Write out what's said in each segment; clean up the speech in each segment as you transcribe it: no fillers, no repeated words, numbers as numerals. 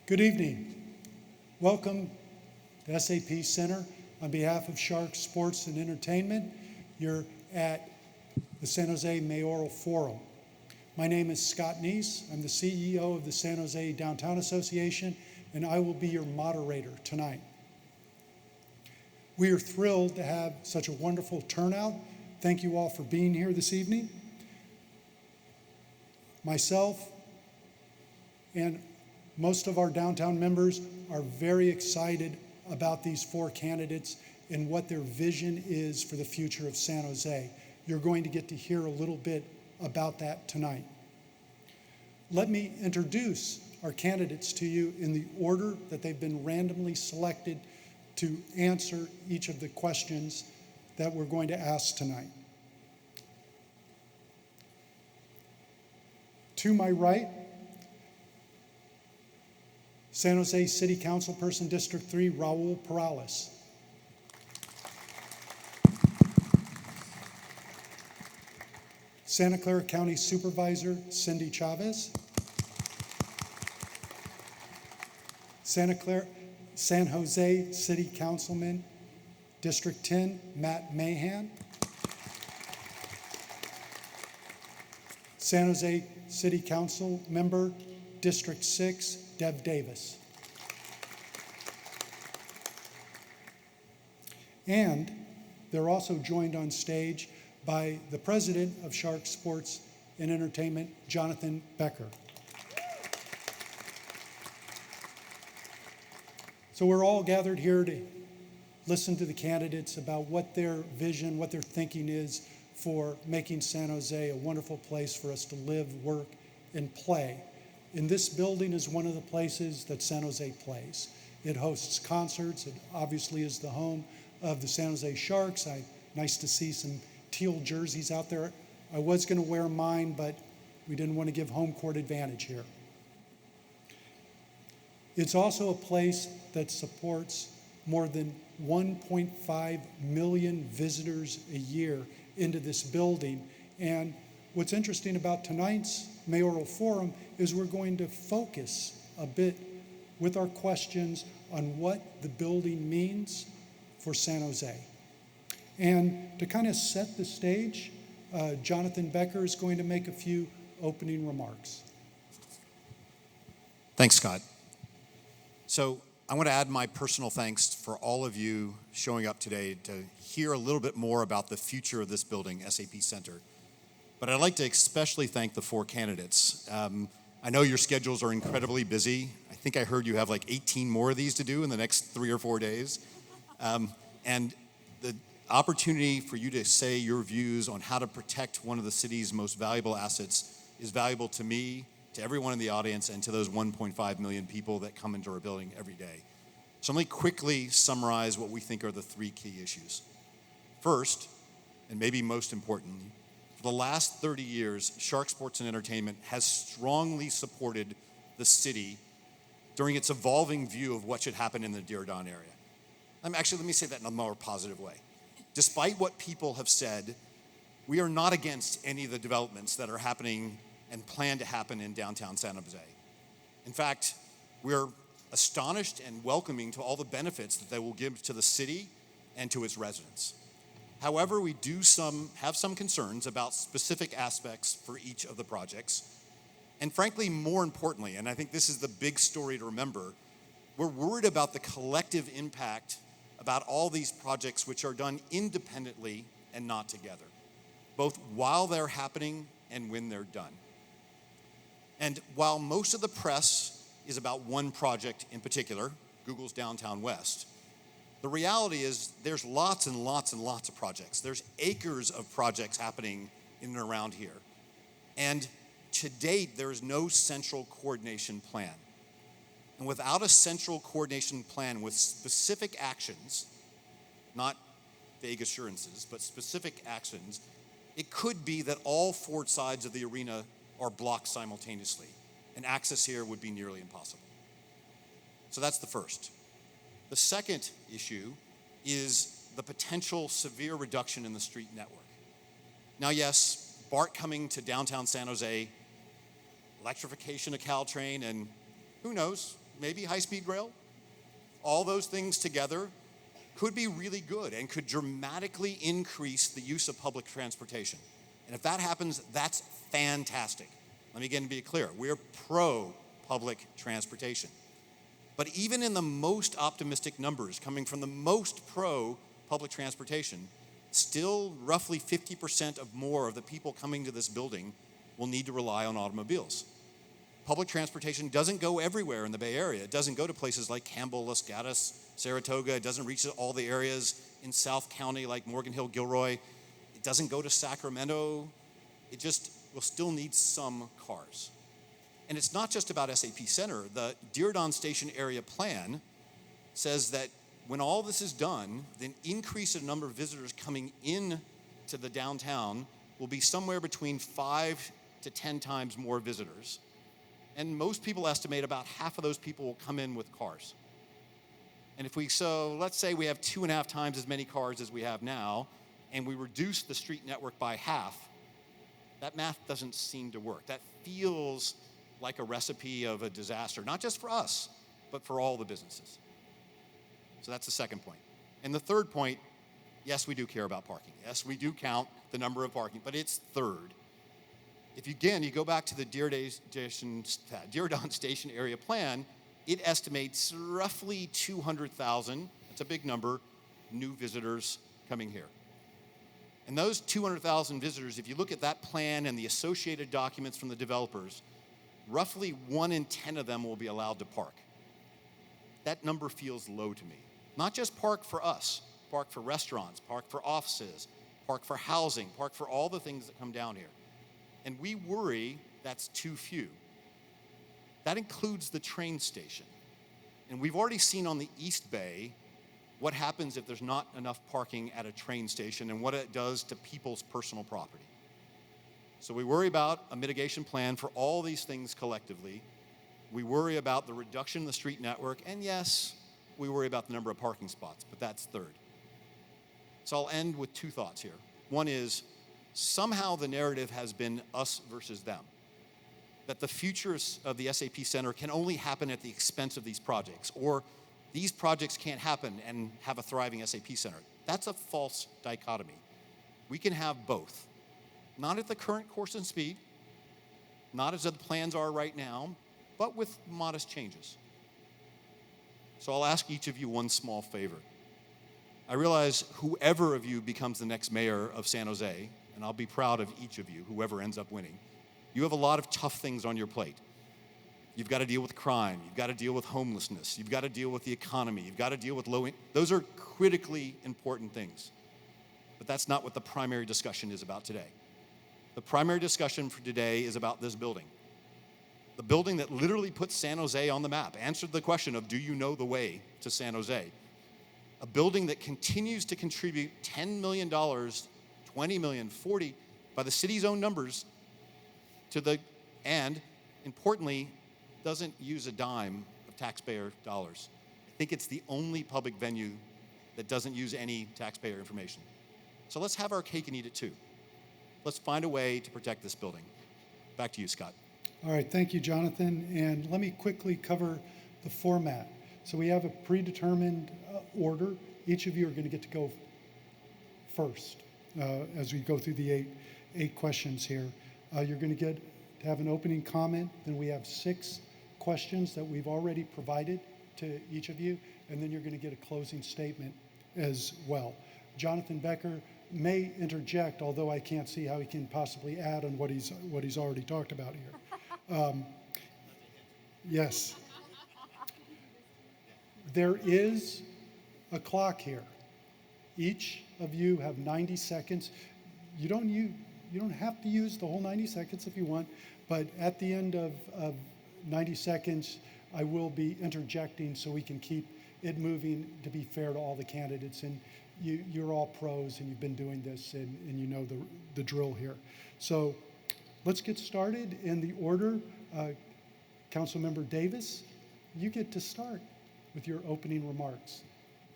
Good evening. Welcome to SAP Center. On behalf of Sharks Sports and Entertainment, you're at the San Jose Mayoral Forum. My name is Scott Neese. I'm the CEO of the San Jose Downtown Association, and I will be your moderator tonight. We are thrilled to have such a wonderful turnout. Thank you all for being here this evening. Myself and most of our downtown members are very excited about these four candidates and what their vision is for the future of San Jose. You're going to get to hear a little bit about that tonight. Let me introduce our candidates to you in the order that they've been randomly selected to answer each of the questions that we're going to ask tonight. To my right, San Jose City Councilperson District 3, Raul Perales. Santa Clara County Supervisor Cindy Chavez. San Jose City Councilman District 10, Matt Mahan. San Jose City Council Member District 6, Deb Davis. And they're also joined on stage by the president of Sharks Sports and Entertainment, Jonathan Becker. So we're all gathered here to listen to the candidates about what their vision, what their thinking is for making San Jose a wonderful place for us to live, work, and play. And this building is one of the places that San Jose plays. It hosts concerts. It obviously is the home of the San Jose Sharks. Nice to see some teal jerseys out there. I was going to wear mine, but we didn't want to give home court advantage here. It's also a place that supports more than 1.5 million visitors a year into this building. And what's interesting about tonight's Mayoral Forum is we're going to focus a bit with our questions on what the building means for San Jose. And to kind of set the stage, Jonathan Becker is going to make a few opening remarks. Thanks, Scott. So I want to add my personal thanks for all of you showing up today to hear a little bit more about the future of this building, SAP Center. But I'd like to especially thank the four candidates. I know your schedules are incredibly busy. I think I heard you have like 18 more of these to do in the next 3 or 4 days. And the opportunity for you to say your views on how to protect one of the city's most valuable assets is valuable to me, to everyone in the audience, and to those 1.5 million people that come into our building every day. So let me quickly summarize what we think are the 3 key issues. First, and maybe most importantly, for the last 30 years, Shark Sports and Entertainment has strongly supported the city during its evolving view of what should happen in the Diridon area. Let me say that in a more positive way. Despite what people have said, we are not against any of the developments that are happening and plan to happen in downtown San Jose. In fact, we're astonished and welcoming to all the benefits that they will give to the city and to its residents. However, we do have some concerns about specific aspects for each of the projects. And frankly, more importantly, and I think this is the big story to remember, we're worried about the collective impact about all these projects which are done independently and not together, both while they're happening and when they're done. And while most of the press is about one project in particular, Google's Downtown West, the reality is there's lots and lots and lots of projects. There's acres of projects happening in and around here. And to date, there is no central coordination plan. And without a central coordination plan with specific actions, not vague assurances, but specific actions, it could be that all 4 sides of the arena are blocked simultaneously, and access here would be nearly impossible. So that's the first. The second issue is the potential severe reduction in the street network. Now, yes, BART coming to downtown San Jose, electrification of Caltrain, and who knows, maybe high-speed rail. All those things together could be really good and could dramatically increase the use of public transportation. And if that happens, that's fantastic. Let me again be clear. We're pro-public transportation. But even in the most optimistic numbers coming from the most pro-public transportation, still roughly 50% of more of the people coming to this building will need to rely on automobiles. Public transportation doesn't go everywhere in the Bay Area. It doesn't go to places like Campbell, Los Gatos, Saratoga. It doesn't reach all the areas in South County like Morgan Hill, Gilroy. It doesn't go to Sacramento. It just will still need some cars. And it's not just about SAP Center. The Diridon Station Area Plan says that when all this is done, the increase in number of visitors coming in to the downtown will be somewhere between 5 to 10 times more visitors. And most people estimate about half of those people will come in with cars. And let's say we have 2.5 times as many cars as we have now, and we reduce the street network by half, that math doesn't seem to work. That feels like a recipe of a disaster, not just for us, but for all the businesses. So that's the second point. And the third point, yes, we do care about parking. Yes, we do count the number of parking, but it's third. If you go back to the Diridon Station Area Plan, it estimates roughly 200,000, that's a big number, new visitors coming here. And those 200,000 visitors, if you look at that plan and the associated documents from the developers, roughly 1 in 10 of them will be allowed to park. That number feels low to me. Not just park for us, park for restaurants, park for offices, park for housing, park for all the things that come down here. And we worry that's too few. That includes the train station. And we've already seen on the East Bay what happens if there's not enough parking at a train station and what it does to people's personal property. So we worry about a mitigation plan for all these things collectively. We worry about the reduction in the street network, and yes, we worry about the number of parking spots, but that's third. So I'll end with 2 thoughts here. One is, somehow the narrative has been us versus them. That the future of the SAP Center can only happen at the expense of these projects, or these projects can't happen and have a thriving SAP Center. That's a false dichotomy. We can have both. Not at the current course and speed, not as the plans are right now, but with modest changes. So I'll ask each of you one small favor. I realize whoever of you becomes the next mayor of San Jose, and I'll be proud of each of you, whoever ends up winning, you have a lot of tough things on your plate. You've got to deal with crime, you've got to deal with homelessness, you've got to deal with the economy, you've got to deal with those are critically important things. But that's not what the primary discussion is about today. The primary discussion for today is about this building. The building that literally put San Jose on the map, answered the question of, do you know the way to San Jose? A building that continues to contribute $10 million, $20 million, $40, by the city's own numbers, and importantly, doesn't use a dime of taxpayer dollars. I think it's the only public venue that doesn't use any taxpayer information. So let's have our cake and eat it too. Let's find a way to protect this building. Back to you, Scott. All right, thank you, Jonathan. And let me quickly cover the format. So we have a predetermined order. Each of you are going to get to go first as we go through the eight questions here. You're going to get to have an opening comment. Then we have 6 questions that we've already provided to each of you. And then you're going to get a closing statement as well. Jonathan Becker may interject, although I can't see how he can possibly add on what he's already talked about here. Yes. There is a clock here. Each of you have 90 seconds. You don't have to use the whole 90 seconds if you want, but at the end of 90 seconds, I will be interjecting so we can keep it moving to be fair to all the candidates. And you're all pros and you've been doing this and you know the drill here. So let's get started in the order. Councilmember Davis, you get to start with your opening remarks.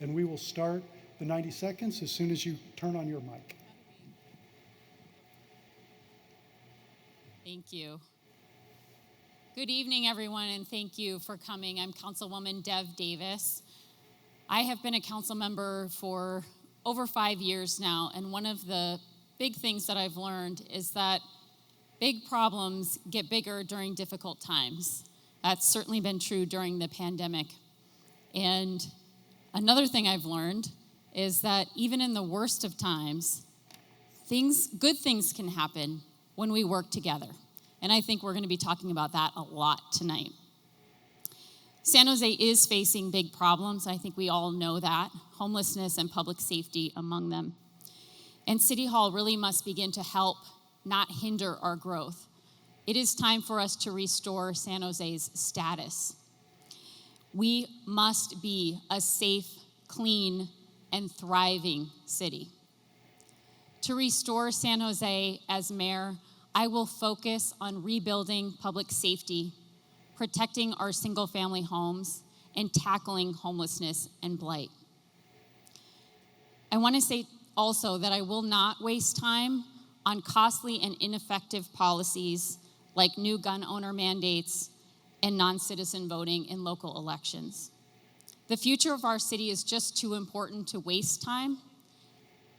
And we will start the 90 seconds as soon as you turn on your mic. Thank you. Good evening, everyone, and thank you for coming. I'm Councilwoman Dev Davis. I have been a council member for over 5 years now, and one of the big things that I've learned is that big problems get bigger during difficult times. That's certainly been true during the pandemic. And another thing I've learned is that even in the worst of times, good things can happen when we work together. And I think we're going to be talking about that a lot tonight. San Jose is facing big problems. I think we all know that. Homelessness and public safety among them. And City Hall really must begin to help, not hinder our growth. It is time for us to restore San Jose's status. We must be a safe, clean, and thriving city. To restore San Jose as mayor, I will focus on rebuilding public safety, protecting our single-family homes, and tackling homelessness and blight. I want to say also that I will not waste time on costly and ineffective policies like new gun owner mandates and non-citizen voting in local elections. The future of our city is just too important to waste time,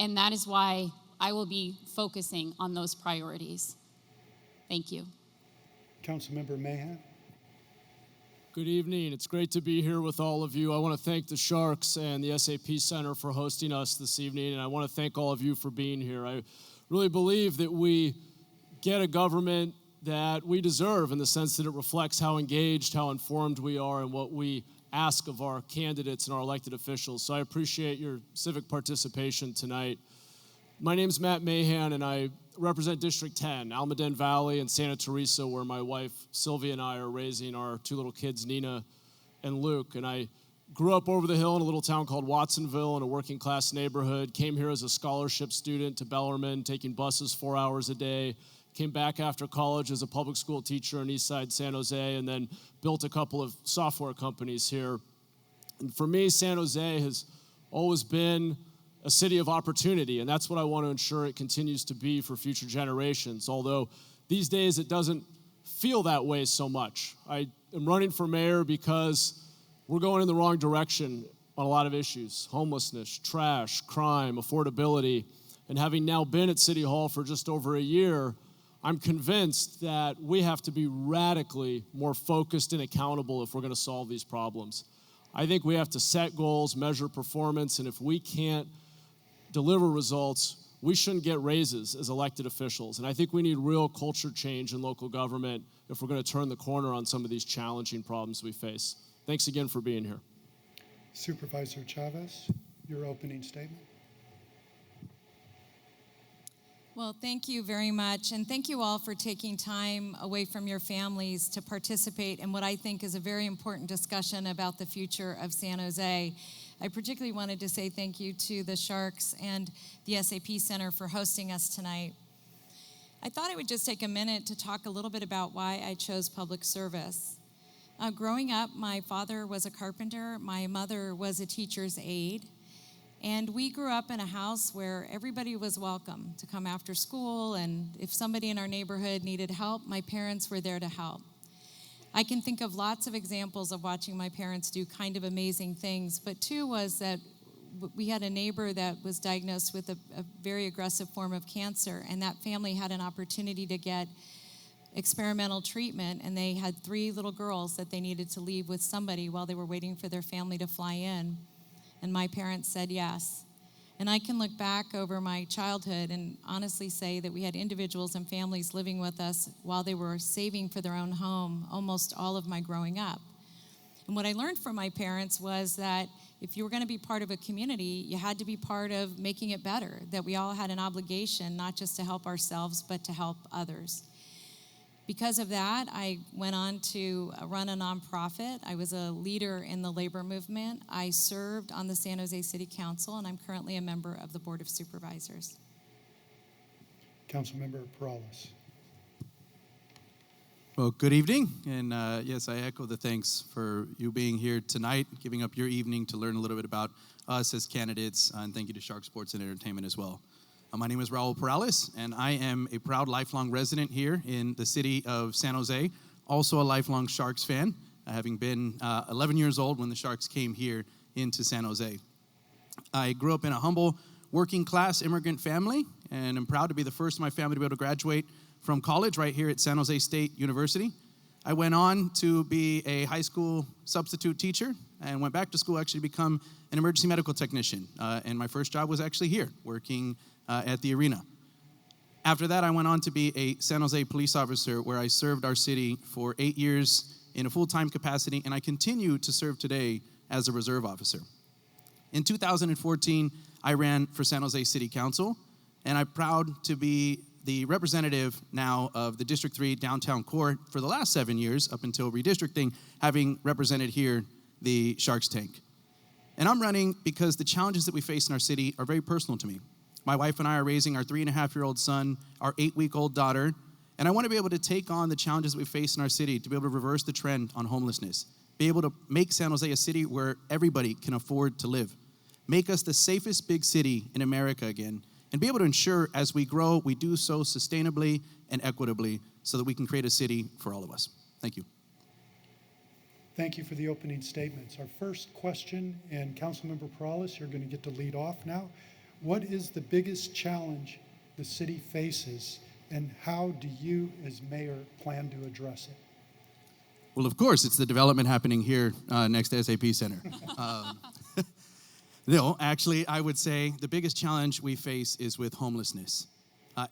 and that is why I will be focusing on those priorities. Thank you. Councilmember Mahan. Good evening. It's great to be here with all of you. I want to thank the Sharks and the SAP Center for hosting us this evening, and I want to thank all of you for being here. I really believe that we get a government that we deserve in the sense that it reflects how engaged, how informed we are, and what we ask of our candidates and our elected officials. So I appreciate your civic participation tonight. My name is Matt Mahan, and I represent District 10, Almaden Valley and Santa Teresa, where my wife Sylvia and I are raising our two little kids, Nina and Luke. And I grew up over the hill in a little town called Watsonville in a working class neighborhood, came here as a scholarship student to Bellarmine, taking buses 4 hours a day, came back after college as a public school teacher in Eastside San Jose, and then built a couple of software companies here. And for me, San Jose has always been a city of opportunity, and that's what I want to ensure it continues to be for future generations, although these days it doesn't feel that way so much. I am running for mayor because we're going in the wrong direction on a lot of issues: homelessness, trash, crime, affordability. And having now been at City Hall for just over a year, I'm convinced that we have to be radically more focused and accountable if we're going to solve these problems. I think we have to set goals, measure performance, and if we can't deliver results, we shouldn't get raises as elected officials. And I think we need real culture change in local government if we're going to turn the corner on some of these challenging problems we face. Thanks again for being here. Supervisor Chavez, your opening statement. Well, thank you very much, and thank you all for taking time away from your families to participate in what I think is a very important discussion about the future of San Jose. I particularly wanted to say thank you to the Sharks and the SAP Center for hosting us tonight. I thought I would just take a minute to talk a little bit about why I chose public service. Growing up, my father was a carpenter, my mother was a teacher's aide, and we grew up in a house where everybody was welcome to come after school, and if somebody in our neighborhood needed help, my parents were there to help. I can think of lots of examples of watching my parents do kind of amazing things, but two was that we had a neighbor that was diagnosed with a very aggressive form of cancer, and that family had an opportunity to get experimental treatment, and they had 3 little girls that they needed to leave with somebody while they were waiting for their family to fly in, and my parents said yes. And I can look back over my childhood and honestly say that we had individuals and families living with us while they were saving for their own home almost all of my growing up. And what I learned from my parents was that if you were going to be part of a community, you had to be part of making it better, that we all had an obligation not just to help ourselves, but to help others. Because of that, I went on to run a nonprofit. I was a leader in the labor movement. I served on the San Jose City Council, and I'm currently a member of the Board of Supervisors. Councilmember Perales. Well, good evening, and yes, I echo the thanks for you being here tonight, giving up your evening to learn a little bit about us as candidates, and thank you to Shark Sports and Entertainment as well. My name is Raul Perales, and I am a proud lifelong resident here in the city of San Jose. also a lifelong Sharks fan, having been 11 years old when the Sharks came here into San Jose. I grew up in a humble working-class immigrant family, and I'm proud to be the first in my family to be able to graduate from college right here at San Jose State University. I went on to be a high school substitute teacher and went back to school actually to become an emergency medical technician. And my first job was actually here, working at the arena. After that, I went on to be a San Jose police officer where I served our city for 8 years in a full-time capacity, and I continue to serve today as a reserve officer. In 2014, I ran for San Jose City Council, and I'm proud to be the representative now of the District 3 Downtown Core for the last 7 years, up until redistricting, having represented here the Sharks Tank. And I'm running because the challenges that we face in our city are very personal to me. My wife and I are raising our 3.5-year-old son, our 8-week-old daughter, and I want to be able to take on the challenges that we face in our city to be able to reverse the trend on homelessness, be able to make San Jose a city where everybody can afford to live, make us the safest big city in America again, and be able to ensure as we grow, we do so sustainably and equitably so that we can create a city for all of us. Thank you. Thank you for the opening statements. Our first question, and Councilmember Perales, you're going to get to lead off now. What is the biggest challenge the city faces, and how do you, as mayor, plan to address it? Well, of course, it's the development happening here next to SAP Center. No, actually, I would say the biggest challenge we face is with homelessness.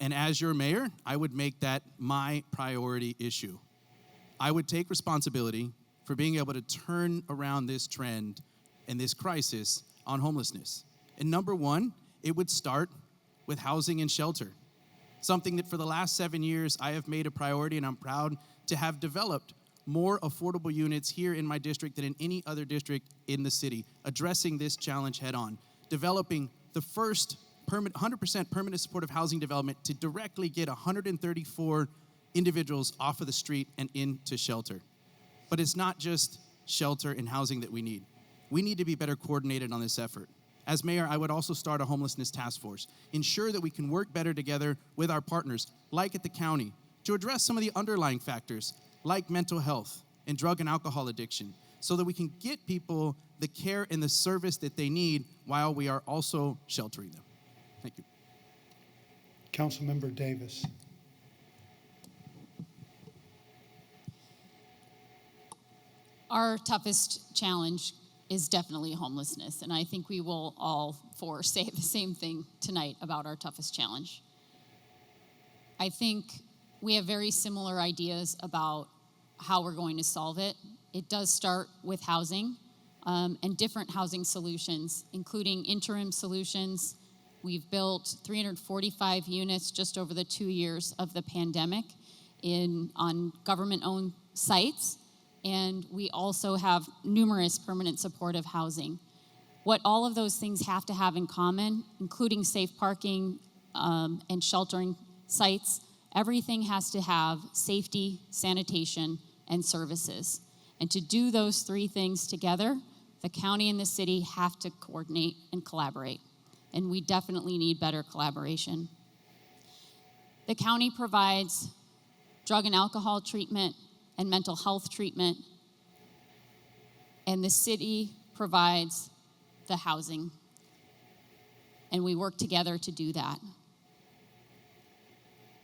And as your mayor, I would make that my priority issue. I would take responsibility for being able to turn around this trend and this crisis on homelessness. And number one, it would start with housing and shelter, something that for the last 7 years I have made a priority, and I'm proud to have developed more affordable units here in my district than in any other district in the city, addressing this challenge head on, developing the first 100% permanent supportive housing development to directly get 134 individuals off of the street and into shelter. But it's not just shelter and housing that we need. We need to be better coordinated on this effort. As mayor, I would also start a homelessness task force, ensure that we can work better together with our partners, like at the county, to address some of the underlying factors, like mental health and drug and alcohol addiction, so that we can get people the care and the service that they need while we are also sheltering them. Thank you. Councilmember Davis. Our toughest challenge is definitely homelessness, and I think we will all four say the same thing tonight about our toughest challenge. I think we have very similar ideas about how we're going to solve it. It does start with housing and different housing solutions, including interim solutions. We've built 345 units just over the 2 years of the pandemic on government-owned sites, and we also have numerous permanent supportive housing. What all of those things have to have in common, including safe parking and sheltering sites, everything has to have safety, sanitation, and services. And to do those three things together, the county and the city have to coordinate and collaborate. And we definitely need better collaboration. The county provides drug and alcohol treatment and mental health treatment, and the city provides the housing. And we work together to do that.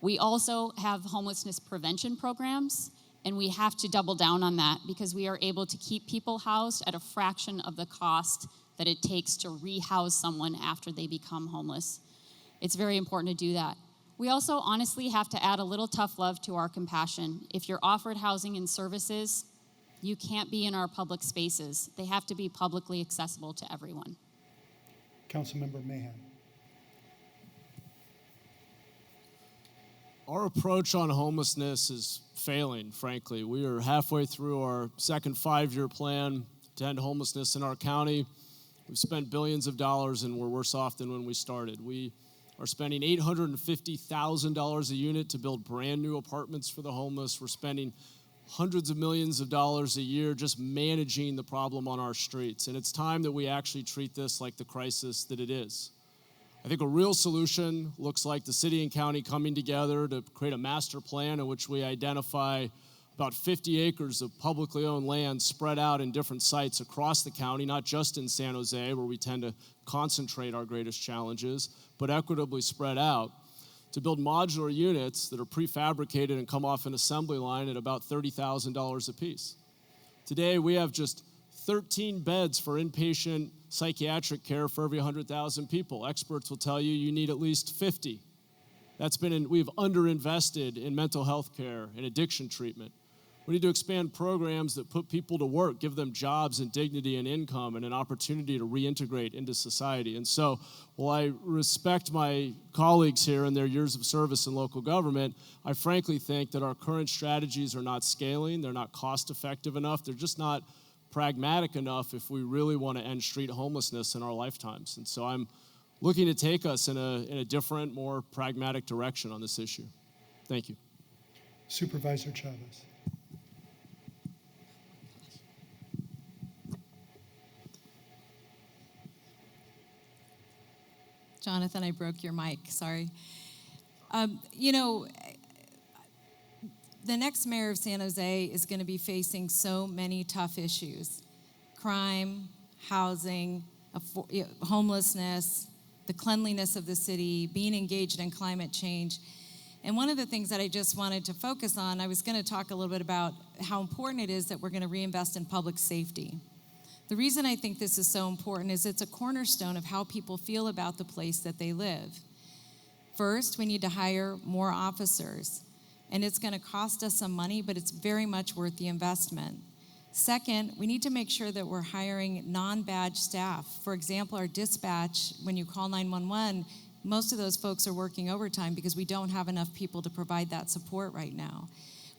We also have homelessness prevention programs, and we have to double down on that because we are able to keep people housed at a fraction of the cost that it takes to rehouse someone after they become homeless. It's very important to do that. We also honestly have to add a little tough love to our compassion. If you're offered housing and services, you can't be in our public spaces. They have to be publicly accessible to everyone. Councilmember Mahan. Our approach on homelessness is failing, frankly. We are halfway through our second 5-year plan to end homelessness in our county. We've spent billions of dollars and we're worse off than when we started. We are spending $850,000 a unit to build brand new apartments for the homeless. We're spending hundreds of millions of dollars a year just managing the problem on our streets. And it's time that we actually treat this like the crisis that it is. I think a real solution looks like the city and county coming together to create a master plan in which we identify about 50 acres of publicly owned land spread out in different sites across the county, not just in San Jose, where we tend to concentrate our greatest challenges, but equitably spread out, to build modular units that are prefabricated and come off an assembly line at about $30,000 a piece. Today, we have just 13 beds for inpatient psychiatric care for every 100,000 people. Experts will tell you you need at least 50. We've underinvested in mental health care and addiction treatment. We need to expand programs that put people to work, give them jobs and dignity and income and an opportunity to reintegrate into society. And so, while I respect my colleagues here and their years of service in local government, I frankly think that our current strategies are not scaling, they're not cost effective enough, they're just not pragmatic enough if we really want to end street homelessness in our lifetimes. And so I'm looking to take us in a different, more pragmatic direction on this issue. Thank you. Supervisor Chavez. Jonathan, I broke your mic, sorry. The next mayor of San Jose is going to be facing so many tough issues: crime, housing, homelessness, the cleanliness of the city, being engaged in climate change. And one of the things that I just wanted to focus on, I was going to talk a little bit about how important it is that we're going to reinvest in public safety. The reason I think this is so important is it's a cornerstone of how people feel about the place that they live. First, we need to hire more officers, and it's going to cost us some money, but it's very much worth the investment. Second, we need to make sure that we're hiring non-badge staff. For example, our dispatch, when you call 911, most of those folks are working overtime because we don't have enough people to provide that support right now.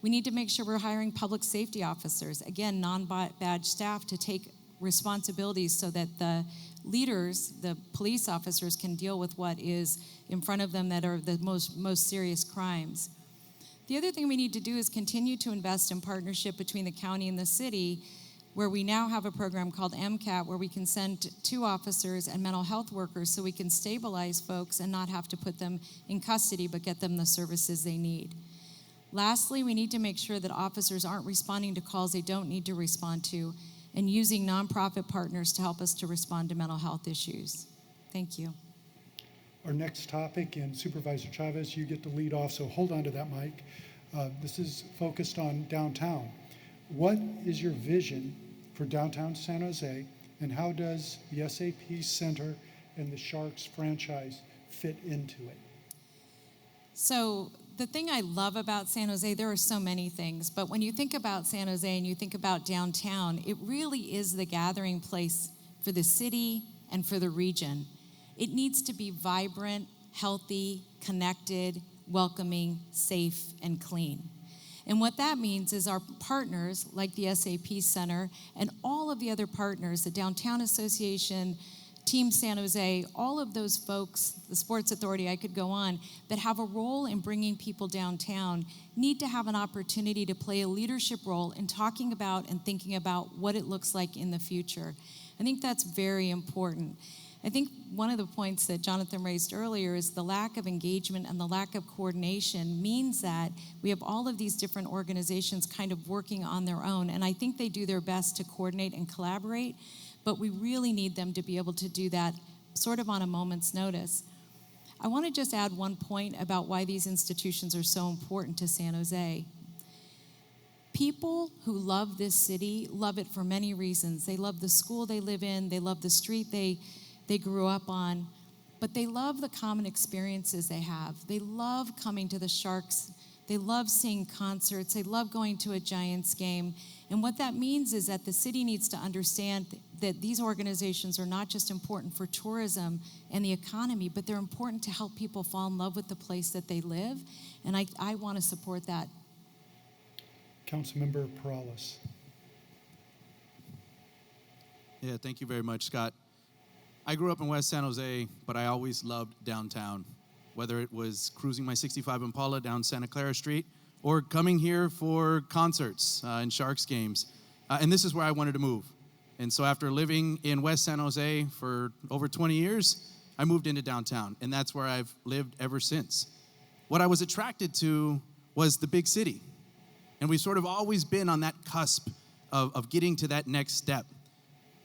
We need to make sure we're hiring public safety officers, again, non-badge staff, to take responsibilities so that the leaders, the police officers, can deal with what is in front of them that are the most serious crimes. The other thing we need to do is continue to invest in partnership between the county and the city, where we now have a program called MCAT, where we can send 2 officers and mental health workers so we can stabilize folks and not have to put them in custody, but get them the services they need. Lastly, we need to make sure that officers aren't responding to calls they don't need to respond to, and using nonprofit partners to help us to respond to mental health issues. Thank you. Our next topic, and Supervisor Chavez, you get to lead off, so hold on to that mic. This is focused on downtown. What is your vision for downtown San Jose, and how does the SAP Center and the Sharks franchise fit into it? So the thing I love about San Jose, there are so many things, but when you think about San Jose and you think about downtown, it really is the gathering place for the city and for the region. It needs to be vibrant, healthy, connected, welcoming, safe, and clean. And what that means is our partners, like the SAP Center and all of the other partners, the Downtown Association, Team San Jose, all of those folks, the Sports Authority, I could go on, that have a role in bringing people downtown, need to have an opportunity to play a leadership role in talking about and thinking about what it looks like in the future. I think that's very important. I think one of the points that Jonathan raised earlier is the lack of engagement and the lack of coordination means that we have all of these different organizations kind of working on their own, and I think they do their best to coordinate and collaborate, but we really need them to be able to do that sort of on a moment's notice. I want to just add one point about why these institutions are so important to San Jose. People who love this city love it for many reasons. They love the school they live in, they love the street they grew up on, but they love the common experiences they have. They love coming to the Sharks. They love seeing concerts. They love going to a Giants game. And what that means is that the city needs to understand that these organizations are not just important for tourism and the economy, but they're important to help people fall in love with the place that they live. And I want to support that. Councilmember Perales. Yeah, thank you very much, Scott. I grew up in West San Jose, but I always loved downtown, whether it was cruising my 65 Impala down Santa Clara Street or coming here for concerts and Sharks games. And this is where I wanted to move. And so after living in West San Jose for over 20 years, I moved into downtown, and that's where I've lived ever since. What I was attracted to was the big city. And we've sort of always been on that cusp of getting to that next step.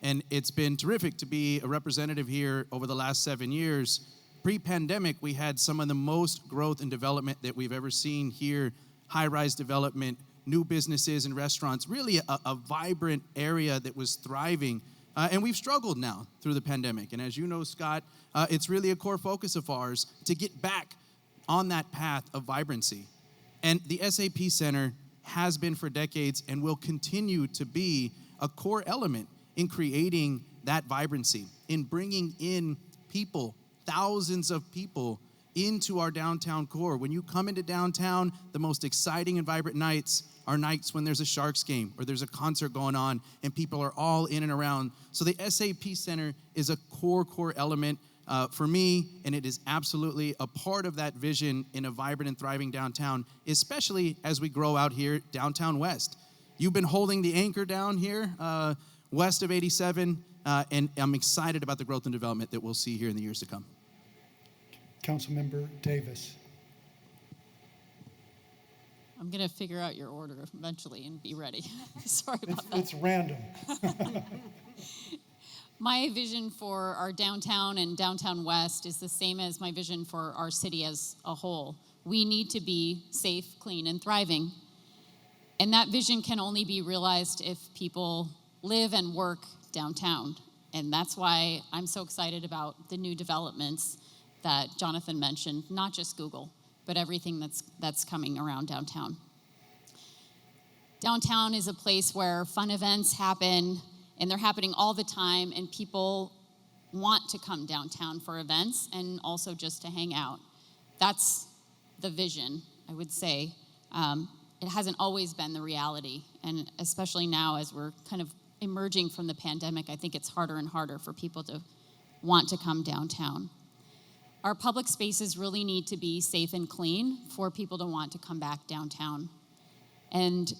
And it's been terrific to be a representative here over the last 7 years. Pre-pandemic, we had some of the most growth and development that we've ever seen here, high-rise development, new businesses and restaurants, really a vibrant area that was thriving. And we've struggled now through the pandemic. And as you know, Scott, it's really a core focus of ours to get back on that path of vibrancy. And the SAP Center has been for decades and will continue to be a core element in creating that vibrancy, in bringing in people, thousands of people into our downtown core. When you come into downtown, the most exciting and vibrant nights are nights when there's a Sharks game or there's a concert going on and people are all in and around. So the SAP Center is a core element for me, and it is absolutely a part of that vision in a vibrant and thriving downtown, especially as we grow out here downtown west. You've been holding the anchor down here west of 87, and I'm excited about the growth and development that we'll see here in the years to come. Councilmember Davis. I'm going to figure out your order eventually and be ready. Sorry about that. It's random. My vision for our downtown and downtown west is the same as my vision for our city as a whole. We need to be safe, clean, and thriving. And that vision can only be realized if people live and work downtown. And that's why I'm so excited about the new developments that Jonathan mentioned, not just Google, but everything that's coming around downtown. Downtown is a place where fun events happen, and they're happening all the time, and people want to come downtown for events and also just to hang out. That's the vision, I would say. It hasn't always been the reality, and especially now as we're kind of emerging from the pandemic, I think it's harder and harder for people to want to come downtown. Our public spaces really need to be safe and clean for people to want to come back downtown. And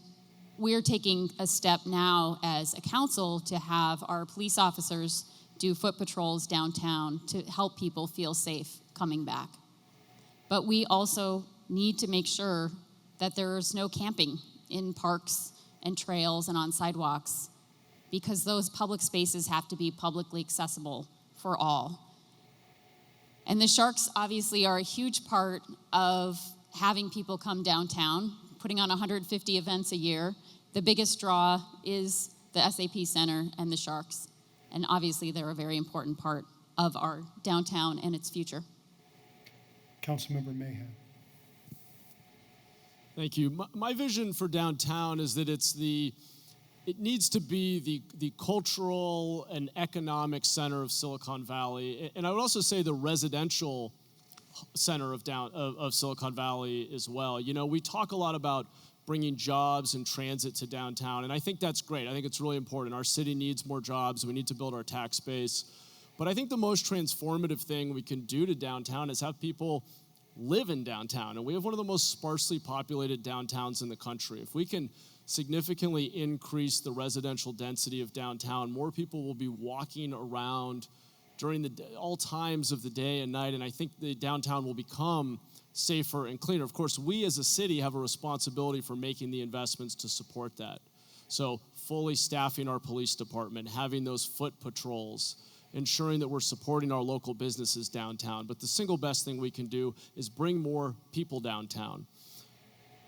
we're taking a step now as a council to have our police officers do foot patrols downtown to help people feel safe coming back. But we also need to make sure that there's no camping in parks and trails and on sidewalks, because those public spaces have to be publicly accessible for all. And the Sharks obviously are a huge part of having people come downtown, putting on 150 events a year. The biggest draw is the SAP Center and the Sharks. And obviously they're a very important part of our downtown and its future. Councilmember Mahan. Thank you. My vision for downtown is that it needs to be the cultural and economic center of Silicon Valley. And I would also say the residential center of Silicon Valley as well. You know, we talk a lot about bringing jobs and transit to downtown, and I think that's great. I think it's really important. Our city needs more jobs. We need to build our tax base. But I think the most transformative thing we can do to downtown is have people live in downtown. And we have one of the most sparsely populated downtowns in the country. If we can significantly increase the residential density of downtown, more people will be walking around during all times of the day and night, and I think the downtown will become safer and cleaner. Of course, we as a city have a responsibility for making the investments to support that. So fully staffing our police department, having those foot patrols, ensuring that we're supporting our local businesses downtown. But the single best thing we can do is bring more people downtown.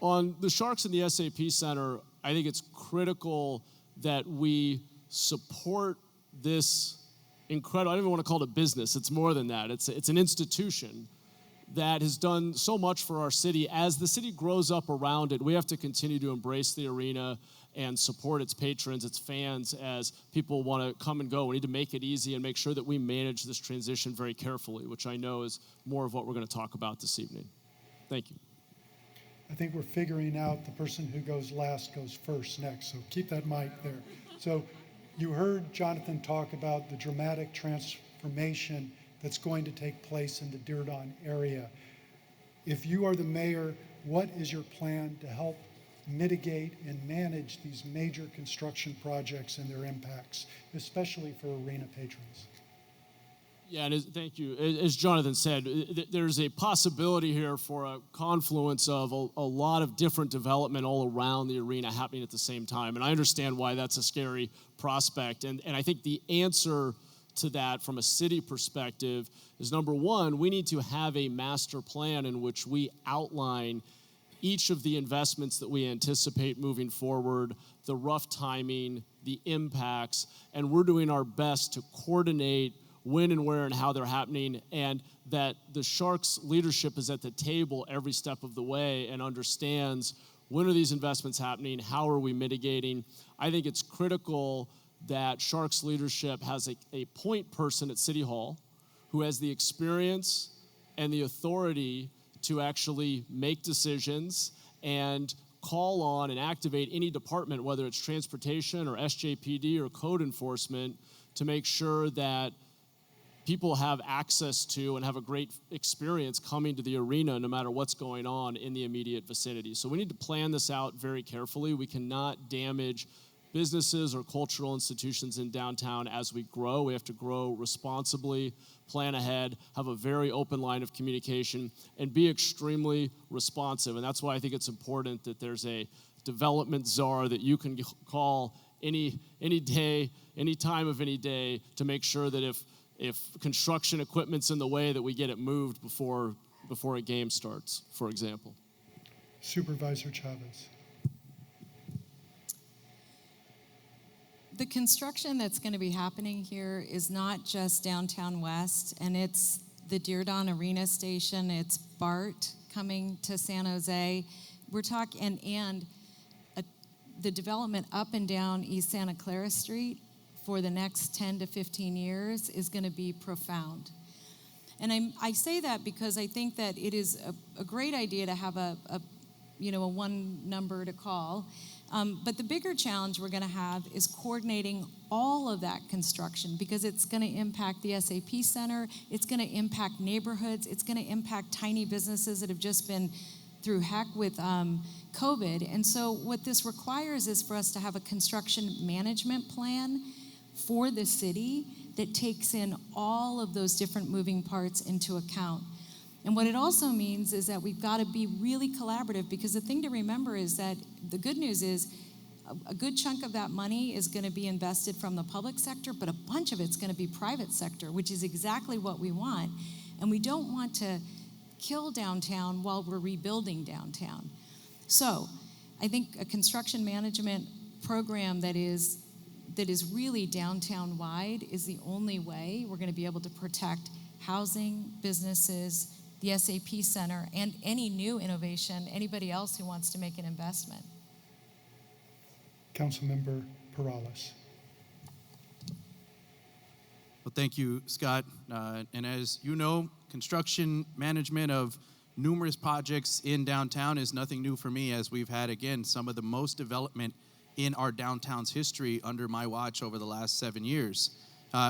On the Sharks and the SAP Center, I think it's critical that we support this incredible, I don't even want to call it a business, it's more than that. It's an institution that has done so much for our city. As the city grows up around it, we have to continue to embrace the arena and support its patrons, its fans, as people want to come and go. We need to make it easy and make sure that we manage this transition very carefully, which I know is more of what we're going to talk about this evening. Thank you. I think we're figuring out the person who goes last goes first next, so keep that mic there. So you heard Jonathan talk about the dramatic transformation that's going to take place in the Diridon area. If you are the mayor, what is your plan to help mitigate and manage these major construction projects and their impacts, especially for arena patrons? Yeah, and thank you. As Jonathan said, there's a possibility here for a confluence of a lot of different development all around the arena happening at the same time. And I understand why that's a scary prospect. And I think the answer to that from a city perspective is, number one, we need to have a master plan in which we outline each of the investments that we anticipate moving forward, the rough timing, the impacts, and we're doing our best to coordinate when and where and how they're happening, and that the Sharks leadership is at the table every step of the way and understands when are these investments happening, how are we mitigating. I think it's critical that Sharks leadership has a point person at City Hall who has the experience and the authority to actually make decisions and call on and activate any department, whether it's transportation or SJPD or code enforcement, to make sure that people have access to and have a great experience coming to the arena no matter what's going on in the immediate vicinity. So we need to plan this out very carefully. We cannot damage businesses or cultural institutions in downtown as we grow. We have to grow responsibly, plan ahead, have a very open line of communication, and be extremely responsive. And that's why I think it's important that there's a development czar that you can call any day, any time of any day, to make sure that if construction equipment's in the way, that we get it moved before a game starts, for example. Supervisor Chavez. The construction that's going to be happening here is not just downtown West, and it's the Diridon Arena Station, it's BART coming to San Jose. We're talking, the development up and down East Santa Clara Street for the next 10 to 15 years is going to be profound. And I say that because I think that it is a great idea to have a one number to call. But the bigger challenge we're going to have is coordinating all of that construction, because it's going to impact the SAP Center, it's going to impact neighborhoods, it's going to impact tiny businesses that have just been through heck with COVID. And so what this requires is for us to have a construction management plan for the city that takes in all of those different moving parts into account. And what it also means is that we've got to be really collaborative, because the thing to remember is that the good news is a good chunk of that money is going to be invested from the public sector, but a bunch of it's going to be private sector, which is exactly what we want. And we don't want to kill downtown while we're rebuilding downtown. So I think a construction management program that is really downtown wide is the only way we're going to be able to protect housing, businesses, the SAP Center, and any new innovation, anybody else who wants to make an investment. Councilmember Perales. Well, thank you, Scott. And as you know, construction management of numerous projects in downtown is nothing new for me, as we've had, again, some of the most development in our downtown's history under my watch over the last 7 years.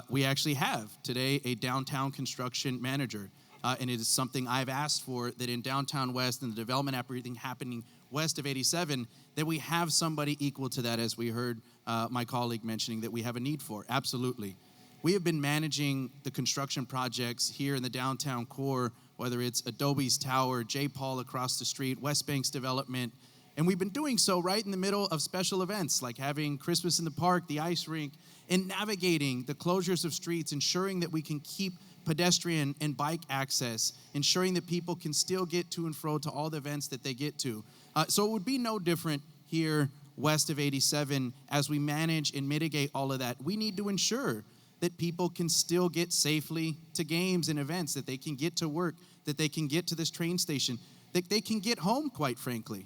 We actually have today a downtown construction manager, and it is something I've asked for, that in downtown West and the development everything happening west of 87, that we have somebody equal to that, as we heard my colleague mentioning that we have a need for. Absolutely. We have been managing the construction projects here in the downtown core, whether it's Adobe's Tower, J. Paul across the street, West Bank's development, and we've been doing so right in the middle of special events like having Christmas in the Park, the ice rink, and navigating the closures of streets, ensuring that we can keep pedestrian and bike access, ensuring that people can still get to and fro to all the events that they get to. So it would be no different here west of 87 as we manage and mitigate all of that. We need to ensure that people can still get safely to games and events, that they can get to work, that they can get to this train station, that they can get home, quite frankly.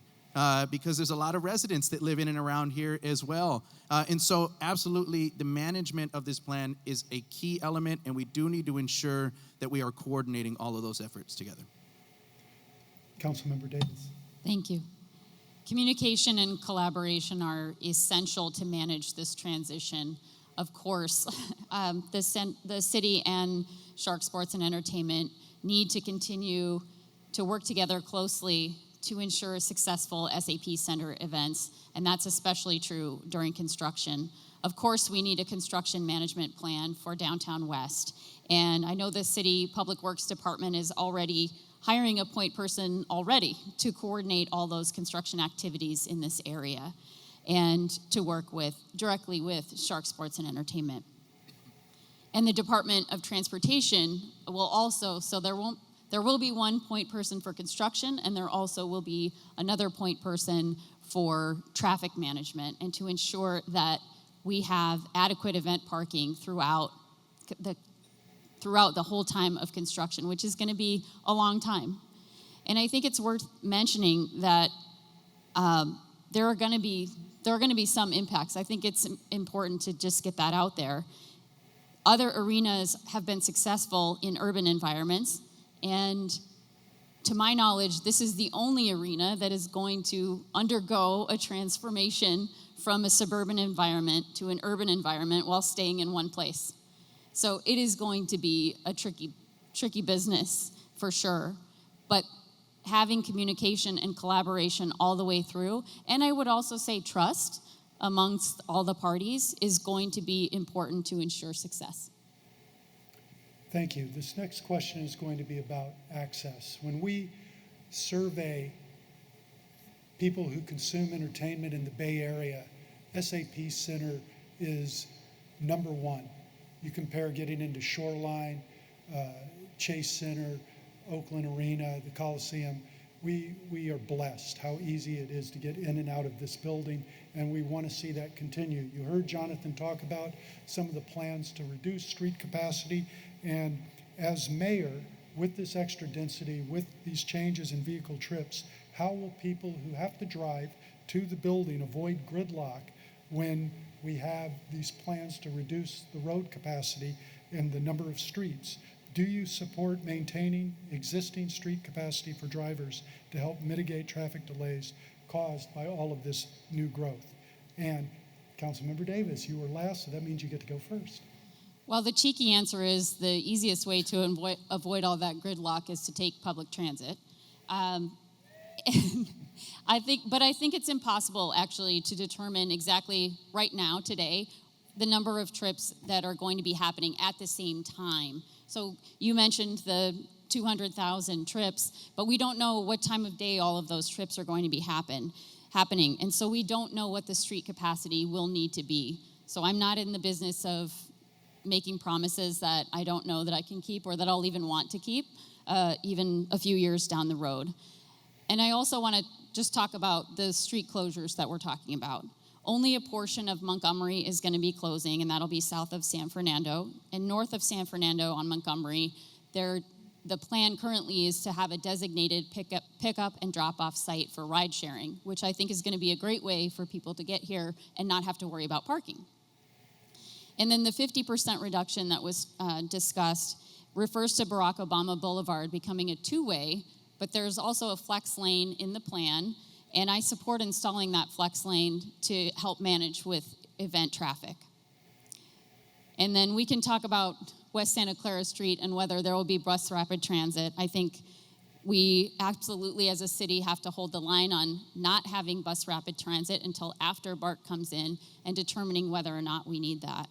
Because there's a lot of residents that live in and around here as well. And so absolutely the management of this plan is a key element, and we do need to ensure that we are coordinating all of those efforts together. Councilmember Davis. Thank you. Communication and collaboration are essential to manage this transition. Of course, the city and Shark Sports and Entertainment need to continue to work together closely to ensure successful SAP Center events, and that's especially true during construction. Of course, we need a construction management plan for Downtown West, and I know the City Public Works Department is already hiring a point person already to coordinate all those construction activities in this area and to work directly with Shark Sports and Entertainment. And the Department of Transportation will also, so there will be one point person for construction, and there also will be another point person for traffic management, and to ensure that we have adequate event parking throughout the whole time of construction, which is going to be a long time. And I think it's worth mentioning that there are going to be some impacts. I think it's important to just get that out there. Other arenas have been successful in urban environments, and to my knowledge, this is the only arena that is going to undergo a transformation from a suburban environment to an urban environment while staying in one place. So it is going to be a tricky business for sure, but having communication and collaboration all the way through, and I would also say trust amongst all the parties, is going to be important to ensure success. Thank you. This next question is going to be about access. When we survey people who consume entertainment in the Bay Area, SAP Center is number one. You compare getting into Shoreline, Chase Center, Oakland Arena, the Coliseum. We are blessed how easy it is to get in and out of this building, and we want to see that continue. You heard Jonathan talk about some of the plans to reduce street capacity, and as mayor, with this extra density, with these changes in vehicle trips, how will people who have to drive to the building avoid gridlock when we have these plans to reduce the road capacity and the number of streets? Do you support maintaining existing street capacity for drivers to help mitigate traffic delays caused by all of this new growth? And Councilmember Davis, you were last, so that means you get to go first. Well, the cheeky answer is the easiest way to avoid all that gridlock is to take public transit. And I think it's impossible actually to determine exactly right now, today, the number of trips that are going to be happening at the same time. So you mentioned the 200,000 trips, but we don't know what time of day all of those trips are going to be happening. And so we don't know what the street capacity will need to be. So I'm not in the business of making promises that I don't know that I can keep or that I'll even want to keep, even a few years down the road. And I also want to just talk about the street closures that we're talking about. Only a portion of Montgomery is going to be closing, and that'll be south of San Fernando. And north of San Fernando on Montgomery, the plan currently is to have a designated pickup and drop-off site for ride sharing, which I think is going to be a great way for people to get here and not have to worry about parking. And then the 50% reduction that was discussed refers to Barack Obama Boulevard becoming a two-way, but there's also a flex lane in the plan, and I support installing that flex lane to help manage with event traffic. And then we can talk about West Santa Clara Street and whether there will be bus rapid transit. I think we absolutely as a city have to hold the line on not having bus rapid transit until after BART comes in and determining whether or not we need that,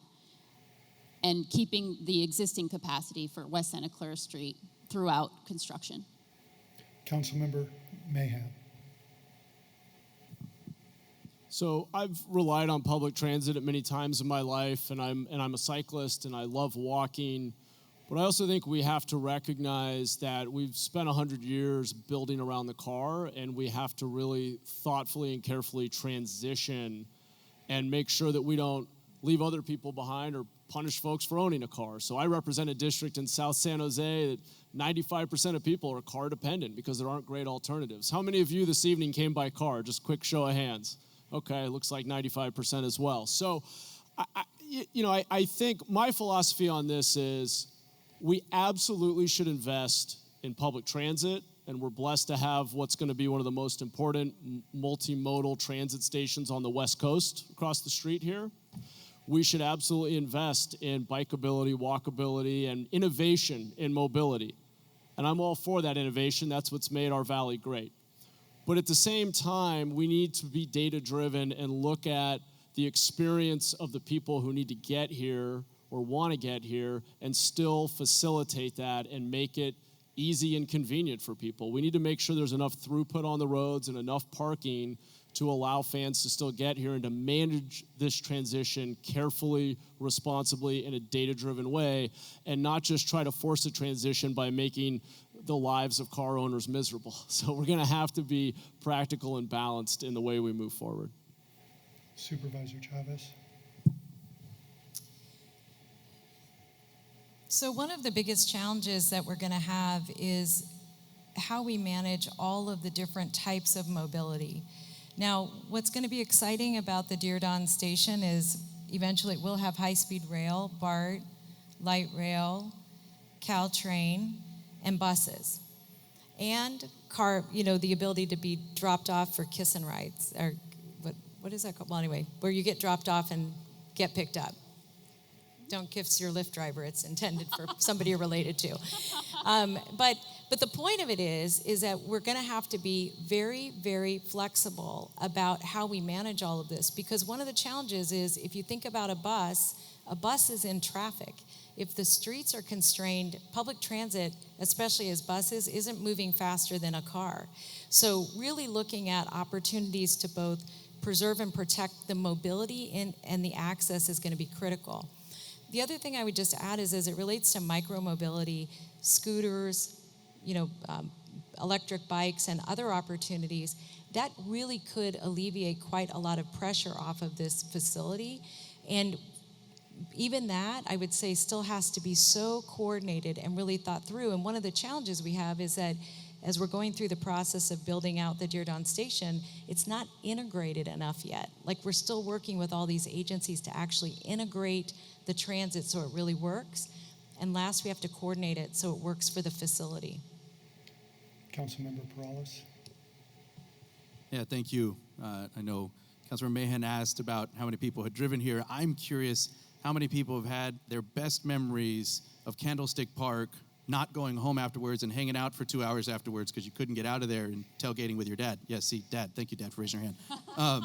and keeping the existing capacity for West Santa Clara Street throughout construction. Councilmember Mahan. So I've relied on public transit at many times in my life, and I'm a cyclist and I love walking. But I also think we have to recognize that we've spent 100 years building around the car, and we have to really thoughtfully and carefully transition and make sure that we don't leave other people behind or punish folks for owning a car. So I represent a district in South San Jose that 95% of people are car dependent because there aren't great alternatives. How many of you this evening came by car? Just quick show of hands. Okay, it looks like 95% as well. So, I think my philosophy on this is we absolutely should invest in public transit, and we're blessed to have what's going to be one of the most important multimodal transit stations on the West Coast across the street here. We should absolutely invest in bikeability, walkability, and innovation in mobility. And I'm all for that innovation. That's what's made our valley great. But at the same time, we need to be data-driven and look at the experience of the people who need to get here or want to get here and still facilitate that and make it easy and convenient for people. We need to make sure there's enough throughput on the roads and enough parking to allow fans to still get here and to manage this transition carefully, responsibly, in a data-driven way, and not just try to force a transition by making the lives of car owners miserable. So we're gonna have to be practical and balanced in the way we move forward. Supervisor Chavez. So one of the biggest challenges that we're going to have is how we manage all of the different types of mobility. Now, what's going to be exciting about the Diridon station is eventually we'll have high-speed rail, BART, light rail, Caltrain, and buses. And the ability to be dropped off for kiss and rides, or what is that called? Well, anyway, where you get dropped off and get picked up. Don't kiss your Lyft driver. It's intended for somebody you're related to. But the point of it is that we're going to have to be very, very flexible about how we manage all of this, because one of the challenges is if you think about a bus is in traffic. If the streets are constrained, public transit, especially as buses, isn't moving faster than a car. So really looking at opportunities to both preserve and protect the mobility and the access is going to be critical. The other thing I would just add is, as it relates to micromobility, scooters, electric bikes and other opportunities, that really could alleviate quite a lot of pressure off of this facility. And even that, I would say, still has to be so coordinated and really thought through. And one of the challenges we have is that as we're going through the process of building out the Diridon station, it's not integrated enough yet. Like, we're still working with all these agencies to actually integrate the transit so it really works. And last, we have to coordinate it so it works for the facility. Councilmember Perales. Yeah, thank you. I know Councilor Mahan asked about how many people had driven here. I'm curious how many people have had their best memories of Candlestick Park, not going home afterwards and hanging out for 2 hours afterwards because you couldn't get out of there and tailgating with your dad. Yes, see, Dad. Thank you, Dad, for raising your hand.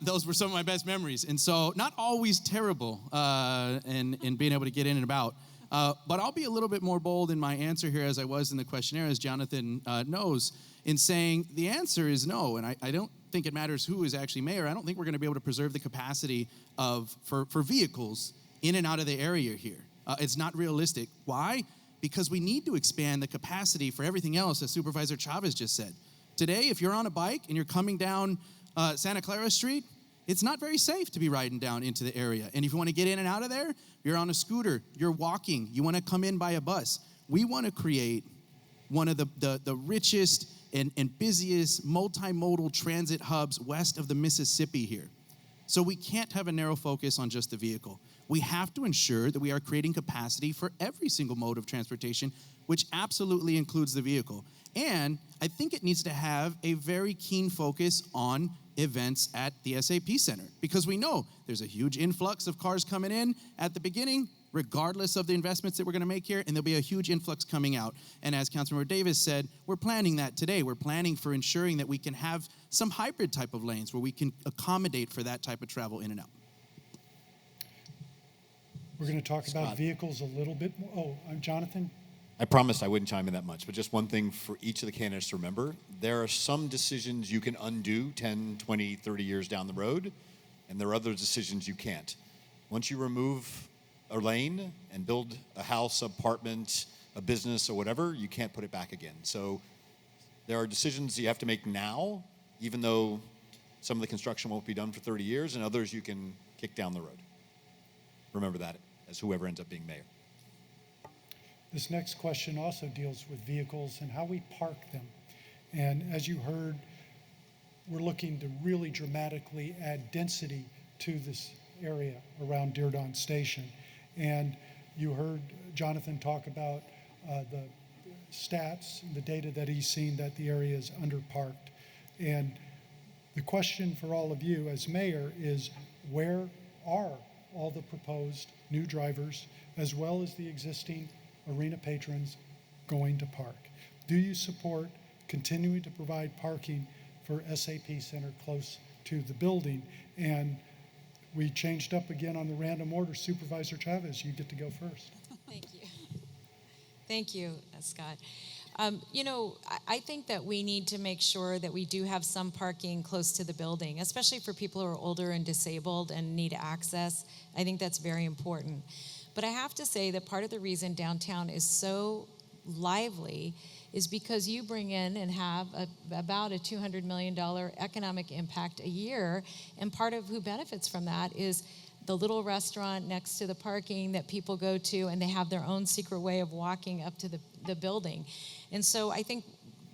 Those were some of my best memories. And so not always terrible in being able to get in and about. But I'll be a little bit more bold in my answer here, as I was in the questionnaire, as Jonathan knows, in saying the answer is no. And I don't think it matters who is actually mayor. I don't think we're going to be able to preserve the capacity for vehicles in and out of the area here. It's not realistic. Why? Because we need to expand the capacity for everything else, as Supervisor Chavez just said. Today, if you're on a bike and you're coming down Santa Clara Street, it's not very safe to be riding down into the area. And if you want to get in and out of there, you're on a scooter, you're walking, you want to come in by a bus. We want to create one of the richest and busiest multimodal transit hubs west of the Mississippi here. So we can't have a narrow focus on just the vehicle. We have to ensure that we are creating capacity for every single mode of transportation, which absolutely includes the vehicle. And I think it needs to have a very keen focus on events at the SAP Center, because we know there's a huge influx of cars coming in at the beginning, regardless of the investments that we're going to make here, and there'll be a huge influx coming out. And as Councilmember Davis said, we're planning that today. We're planning for ensuring that we can have some hybrid type of lanes where we can accommodate for that type of travel in and out. We're going to talk about vehicles a little bit more. Oh, I'm Jonathan. I promised I wouldn't chime in that much, but just one thing for each of the candidates to remember. There are some decisions you can undo 10, 20, 30 years down the road, and there are other decisions you can't. Once you remove a lane and build a house, apartment, a business, or whatever, you can't put it back again. So there are decisions you have to make now, even though some of the construction won't be done for 30 years, and others you can kick down the road. Remember that as whoever ends up being mayor. This next question also deals with vehicles and how we park them. And as you heard, we're looking to really dramatically add density to this area around Diridon Station. And you heard Jonathan talk about the stats, the data that he's seen that the area is underparked. And the question for all of you as mayor is, where are all the proposed new drivers, as well as the existing arena patrons, going to park? Do you support continuing to provide parking for SAP Center close to the building. And we changed up again on the random order. Supervisor Chavez, you get to go first. Thank you. Thank you, Scott. I think that we need to make sure that we do have some parking close to the building, especially for people who are older and disabled and need access. I think that's very important. But I have to say that part of the reason downtown is so lively is because you bring in and have about a $200 million economic impact a year, and part of who benefits from that is the little restaurant next to the parking that people go to, and they have their own secret way of walking up to the building. And so I think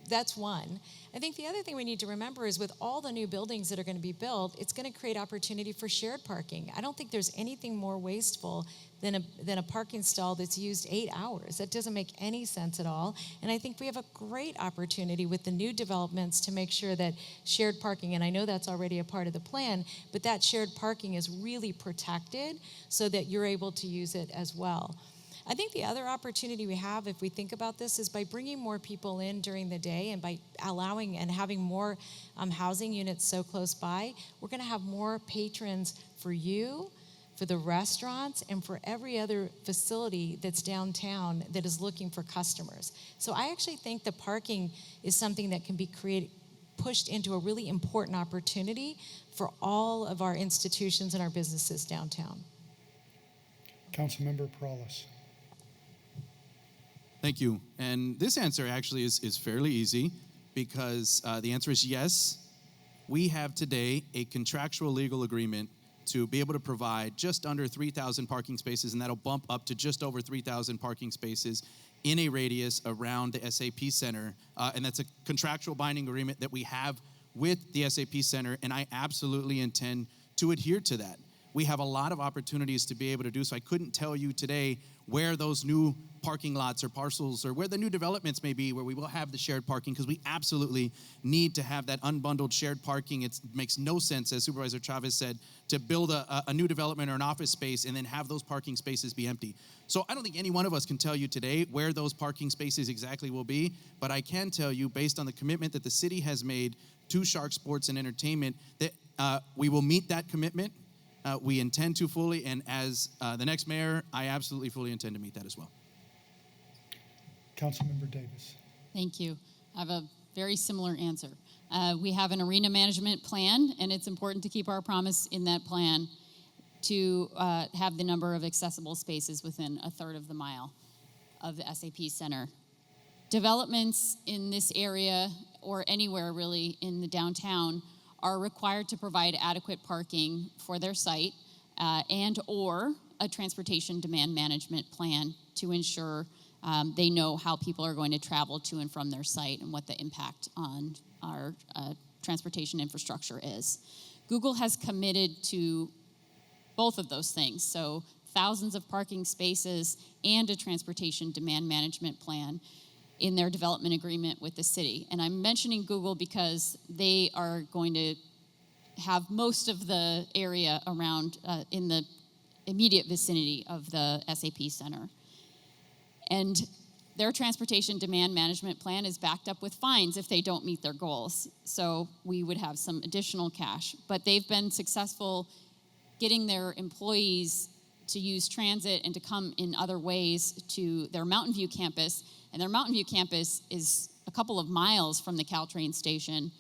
that's one. I think the other thing we need to remember is with all the new buildings that are going to be built, it's going to create opportunity for shared parking. I don't think there's anything more wasteful than a parking stall that's used 8 hours. That doesn't make any sense at all. And I think we have a great opportunity with the new developments to make sure that shared parking, and I know that's already a part of the plan, but that shared parking is really protected so that you're able to use it as well. I think the other opportunity we have, if we think about this, is by bringing more people in during the day and by allowing and having more housing units so close by, we're going to have more patrons for you, for the restaurants, and for every other facility that's downtown that is looking for customers. So I actually think the parking is something that can be pushed into a really important opportunity for all of our institutions and our businesses downtown. Councilmember Perales. Thank you. And this answer actually is fairly easy because the answer is yes. We have today a contractual legal agreement to be able to provide just under 3,000 parking spaces, and that'll bump up to just over 3,000 parking spaces in a radius around the SAP Center. And that's a contractual binding agreement that we have with the SAP Center, and I absolutely intend to adhere to that. We have a lot of opportunities to be able to do so. I couldn't tell you today where those new parking lots or parcels or where the new developments may be where we will have the shared parking, because we absolutely need to have that unbundled shared parking. It makes no sense, as Supervisor Chavez said, to build a new development or an office space and then have those parking spaces be empty. So I don't think any one of us can tell you today where those parking spaces exactly will be, but I can tell you, based on the commitment that the city has made to Shark Sports and Entertainment, that we will meet that commitment. We intend to fully, and as the next mayor, I absolutely fully intend to meet that as well. Councilmember Davis. Thank you. I have a very similar answer. We have an arena management plan, and it's important to keep our promise in that plan to have the number of accessible spaces within a third of the mile of the SAP Center. Developments in this area, or anywhere really in the downtown, are required to provide adequate parking for their site and or a transportation demand management plan to ensure they know how people are going to travel to and from their site and what the impact on our transportation infrastructure is. Google has committed to both of those things, so thousands of parking spaces and a transportation demand management plan in their development agreement with the city. And I'm mentioning Google because they are going to have most of the area around in the immediate vicinity of the SAP Center. And their transportation demand management plan is backed up with fines if they don't meet their goals. So we would have some additional cash. But they've been successful getting their employees to use transit and to come in other ways to their Mountain View campus. And their Mountain View campus is a couple of miles from the Caltrain station,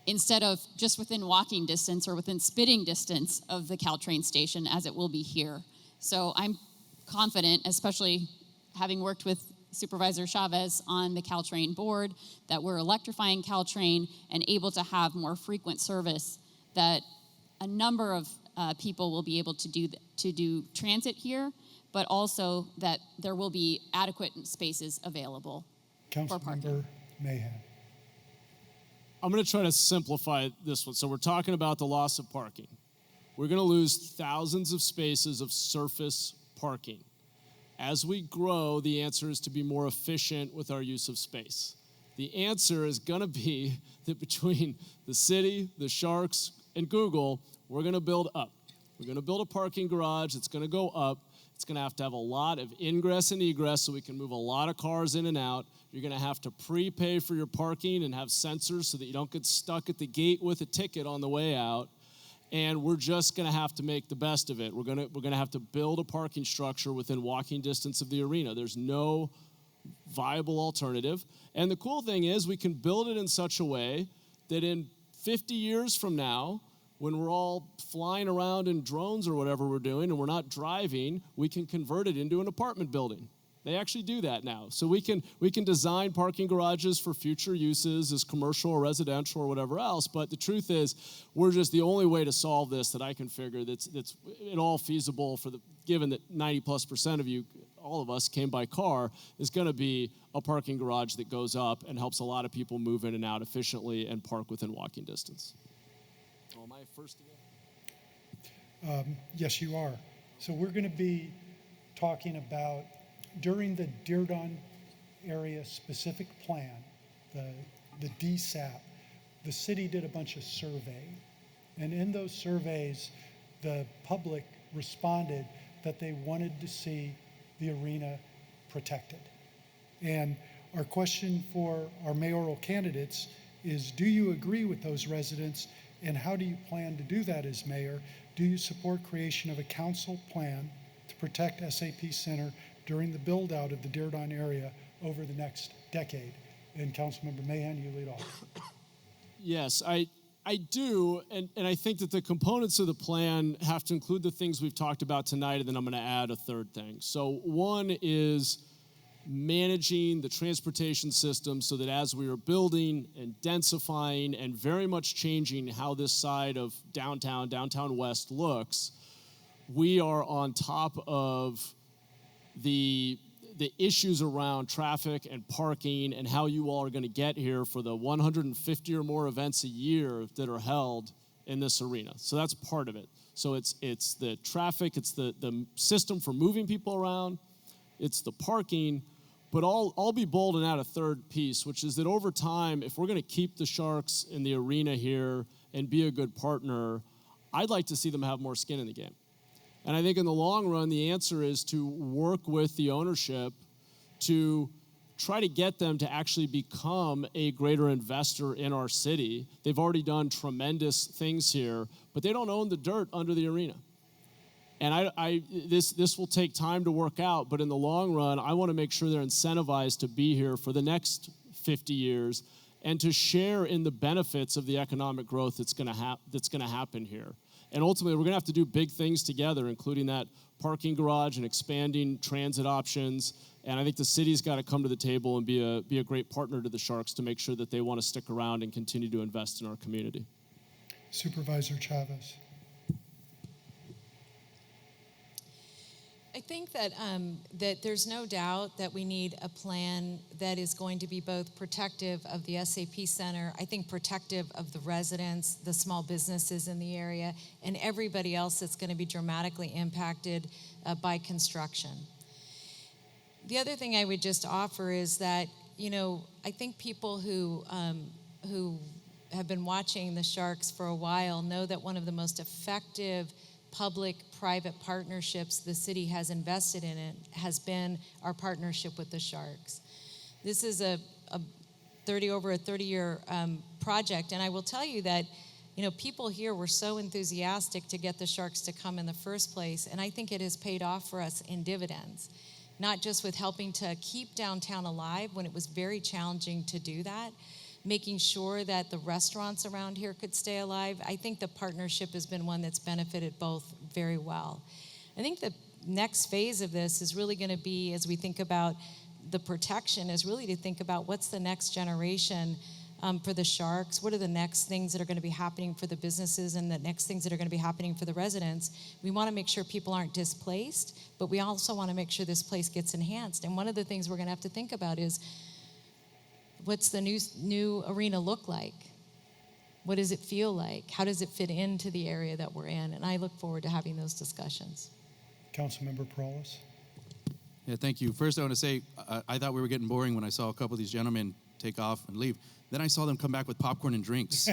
instead of just within walking distance or within spitting distance of the Caltrain station, as it will be here. So I'm confident, especially having worked with Supervisor Chavez on the Caltrain board, that we're electrifying Caltrain and able to have more frequent service, that a number of people will be able to do transit here, but also that there will be adequate spaces available for parking. Councilmember Mahan. I'm going to try to simplify this one. So we're talking about the loss of parking. We're going to lose thousands of spaces of surface parking. As we grow, the answer is to be more efficient with our use of space. The answer is going to be that between the city, the Sharks, and Google, we're going to build up. We're going to build a parking garage that's going to go up, It's going to have a lot of ingress and egress so we can move a lot of cars in and out. You're going to have to prepay for your parking and have sensors so that you don't get stuck at the gate with a ticket on the way out. And we're just going to have to make the best of it. We're going to have to build a parking structure within walking distance of the arena. There's no viable alternative. And the cool thing is we can build it in such a way that in 50 years from now, when we're all flying around in drones or whatever we're doing and we're not driving, we can convert it into an apartment building. They actually do that now. So we can design parking garages for future uses as commercial or residential or whatever else, but the truth is we're just the only way to solve this that I can figure that's at all feasible given that 90+% of you, all of us, came by car, is going to be a parking garage that goes up and helps a lot of people move in and out efficiently and park within walking distance. Oh, am I first again? Yes, you are. So we're going to be talking about, during the Diridon area specific plan, the DSAP, the city did a bunch of surveying. And in those surveys, the public responded that they wanted to see the arena protected. And our question for our mayoral candidates is, do you agree with those residents, and how do you plan to do that as mayor? Do you support creation of a council plan to protect SAP Center during the build out of the Diridon area over the next decade? And Councilmember Mahan, you lead off. Yes, I do, and I think that the components of the plan have to include the things we've talked about tonight, and then I'm going to add a third thing. So one is managing the transportation system so that as we are building and densifying and very much changing how this side of downtown west looks, we are on top of the issues around traffic and parking and how you all are going to get here for the 150 or more events a year that are held in this arena. So that's part of it. So it's the traffic, it's the system for moving people around, it's the parking, but I'll be bold and add a third piece, which is that over time, if we're going to keep the Sharks in the arena here and be a good partner, I'd like to see them have more skin in the game. And I think in the long run, the answer is to work with the ownership to try to get them to actually become a greater investor in our city. They've already done tremendous things here, but they don't own the dirt under the arena. And this will take time to work out, but in the long run, I want to make sure they're incentivized to be here for the next 50 years and to share in the benefits of the economic growth that's going to happen here. And ultimately, we're going to have to do big things together, including that parking garage and expanding transit options. And I think the city's got to come to the table and be a great partner to the Sharks to make sure that they want to stick around and continue to invest in our community. Supervisor Chavez. I think that there's no doubt that we need a plan that is going to be both protective of the SAP Center, I think protective of the residents, the small businesses in the area, and everybody else that's going to be dramatically impacted by construction. The other thing I would just offer is that, I think people who have been watching the Sharks for a while know that one of the most effective public-private partnerships the city has invested in it has been our partnership with the Sharks. This is over a 30-year project, and I will tell you that people here were so enthusiastic to get the Sharks to come in the first place, and I think it has paid off for us in dividends, not just with helping to keep downtown alive when it was very challenging to do that, making sure that the restaurants around here could stay alive. I think the partnership has been one that's benefited both very well. I think the next phase of this is really going to be, as we think about the protection, is really to think about what's the next generation for the Sharks, what are the next things that are going to be happening for the businesses and the next things that are going to be happening for the residents. We want to make sure people aren't displaced, but we also want to make sure this place gets enhanced. And one of the things we're going to have to think about is, what's the new arena look like? What does it feel like? How does it fit into the area that we're in? And I look forward to having those discussions. Councilmember Perales. Yeah, thank you. First, I want to say I thought we were getting boring when I saw a couple of these gentlemen take off and leave. Then I saw them come back with popcorn and drinks.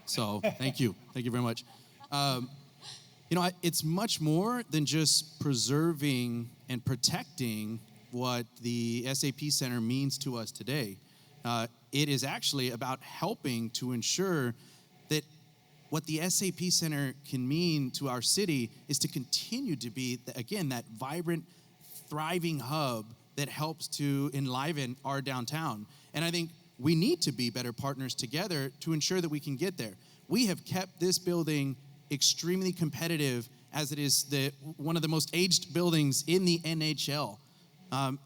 So thank you. Thank you very much. It's much more than just preserving and protecting what the SAP Center means to us today. It is actually about helping to ensure that what the SAP Center can mean to our city is to continue to be, again, that vibrant, thriving hub that helps to enliven our downtown. And I think we need to be better partners together to ensure that we can get there. We have kept this building extremely competitive, as it is one of the most aged buildings in the NHL.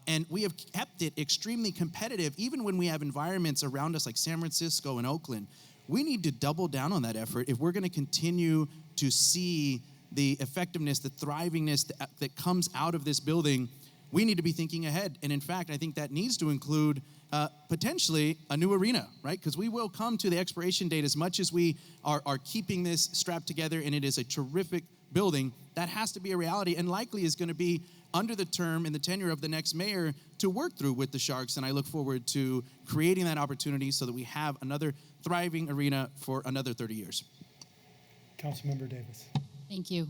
And we have kept it extremely competitive, even when we have environments around us like San Francisco and Oakland. We need to double down on that effort if we're going to continue to see the effectiveness, the thrivingness that comes out of this building. We need to be thinking ahead. And in fact, I think that needs to include potentially a new arena, right? Because we will come to the expiration date. As much as we are keeping this strapped together, and it is a terrific building, that has to be a reality, and likely is going to be under the term and the tenure of the next mayor to work through with the Sharks. And I look forward to creating that opportunity so that we have another thriving arena for another 30 years. Councilmember Davis. Thank you.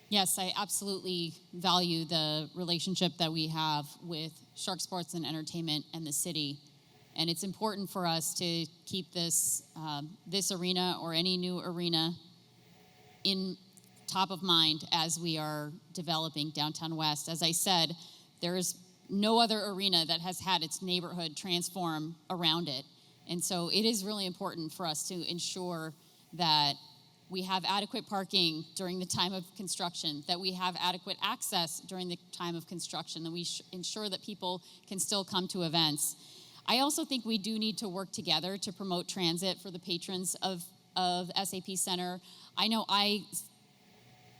Yes, I absolutely value the relationship that we have with Shark Sports and Entertainment and the city. And it's important for us to keep this arena or any new arena in top of mind as we are developing Downtown West. As I said, there is no other arena that has had its neighborhood transform around it. And so it is really important for us to ensure that we have adequate parking during the time of construction, that we have adequate access during the time of construction, that we ensure that people can still come to events. I also think we do need to work together to promote transit for the patrons of SAP Center. I know I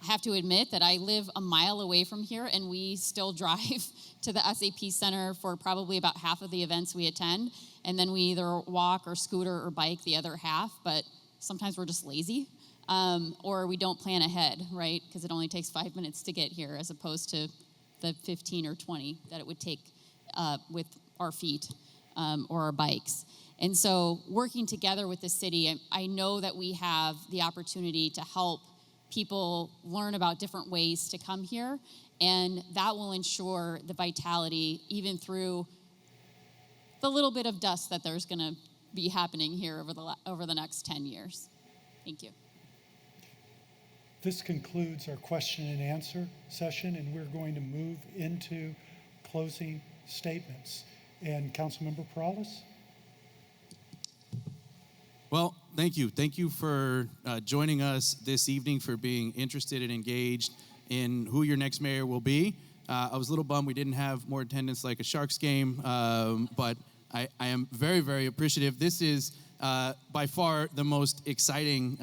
have to admit that I live a mile away from here, and we still drive to the SAP Center for probably about half of the events we attend, and then we either walk or scooter or bike the other half, but sometimes we're just lazy. Or we don't plan ahead, right? Because it only takes 5 minutes to get here as opposed to the 15 or 20 that it would take with our feet or our bikes. And so working together with the city, I know that we have the opportunity to help people learn about different ways to come here, and that will ensure the vitality even through the little bit of dust that there's going to be happening here over the next 10 years. Thank you. This concludes our question and answer session, and we're going to move into closing statements. And Councilmember Perales? Well, thank you. Thank you for joining us this evening, for being interested and engaged in who your next mayor will be. I was a little bummed we didn't have more attendance like a Sharks game, but I am very, very appreciative. This is by far the most exciting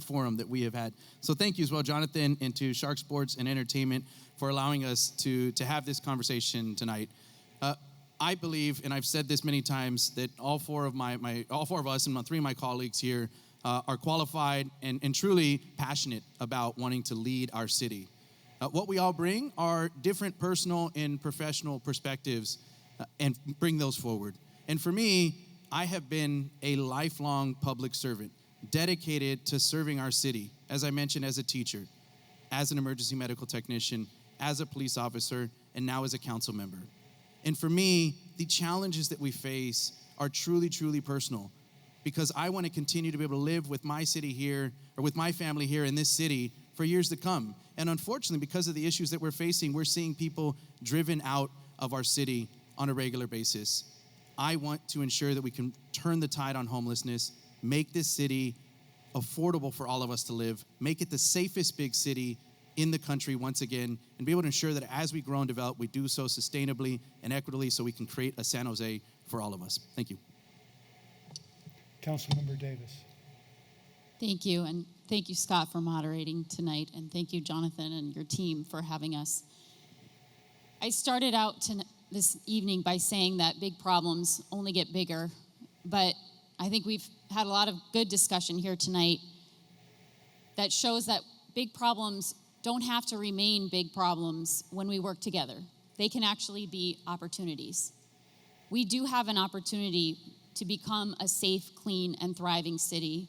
forum that we have had. So thank you as well, Jonathan, and to Shark Sports and Entertainment for allowing us to have this conversation tonight. I believe, and I've said this many times, that all four of us and three of my colleagues here are qualified and truly passionate about wanting to lead our city. What we all bring are different personal and professional perspectives and bring those forward. And for me, I have been a lifelong public servant, dedicated to serving our city, as I mentioned, as a teacher, as an emergency medical technician, as a police officer, and now as a council member. And for me, the challenges that we face are truly, truly personal, because I want to continue to be able to live with my city here, or with my family here in this city for years to come. And unfortunately, because of the issues that we're facing, we're seeing people driven out of our city on a regular basis. I want to ensure that we can turn the tide on homelessness, make this city affordable for all of us to live, make it the safest big city in the country once again, and be able to ensure that as we grow and develop, we do so sustainably and equitably so we can create a San Jose for all of us. Thank you. Councilmember Davis. Thank you, and thank you, Scott, for moderating tonight, and thank you, Jonathan, and your team for having us. I started out this evening by saying that big problems only get bigger, but I think we've had a lot of good discussion here tonight that shows that big problems don't have to remain big problems when we work together. They can actually be opportunities. We do have an opportunity to become a safe, clean, and thriving city.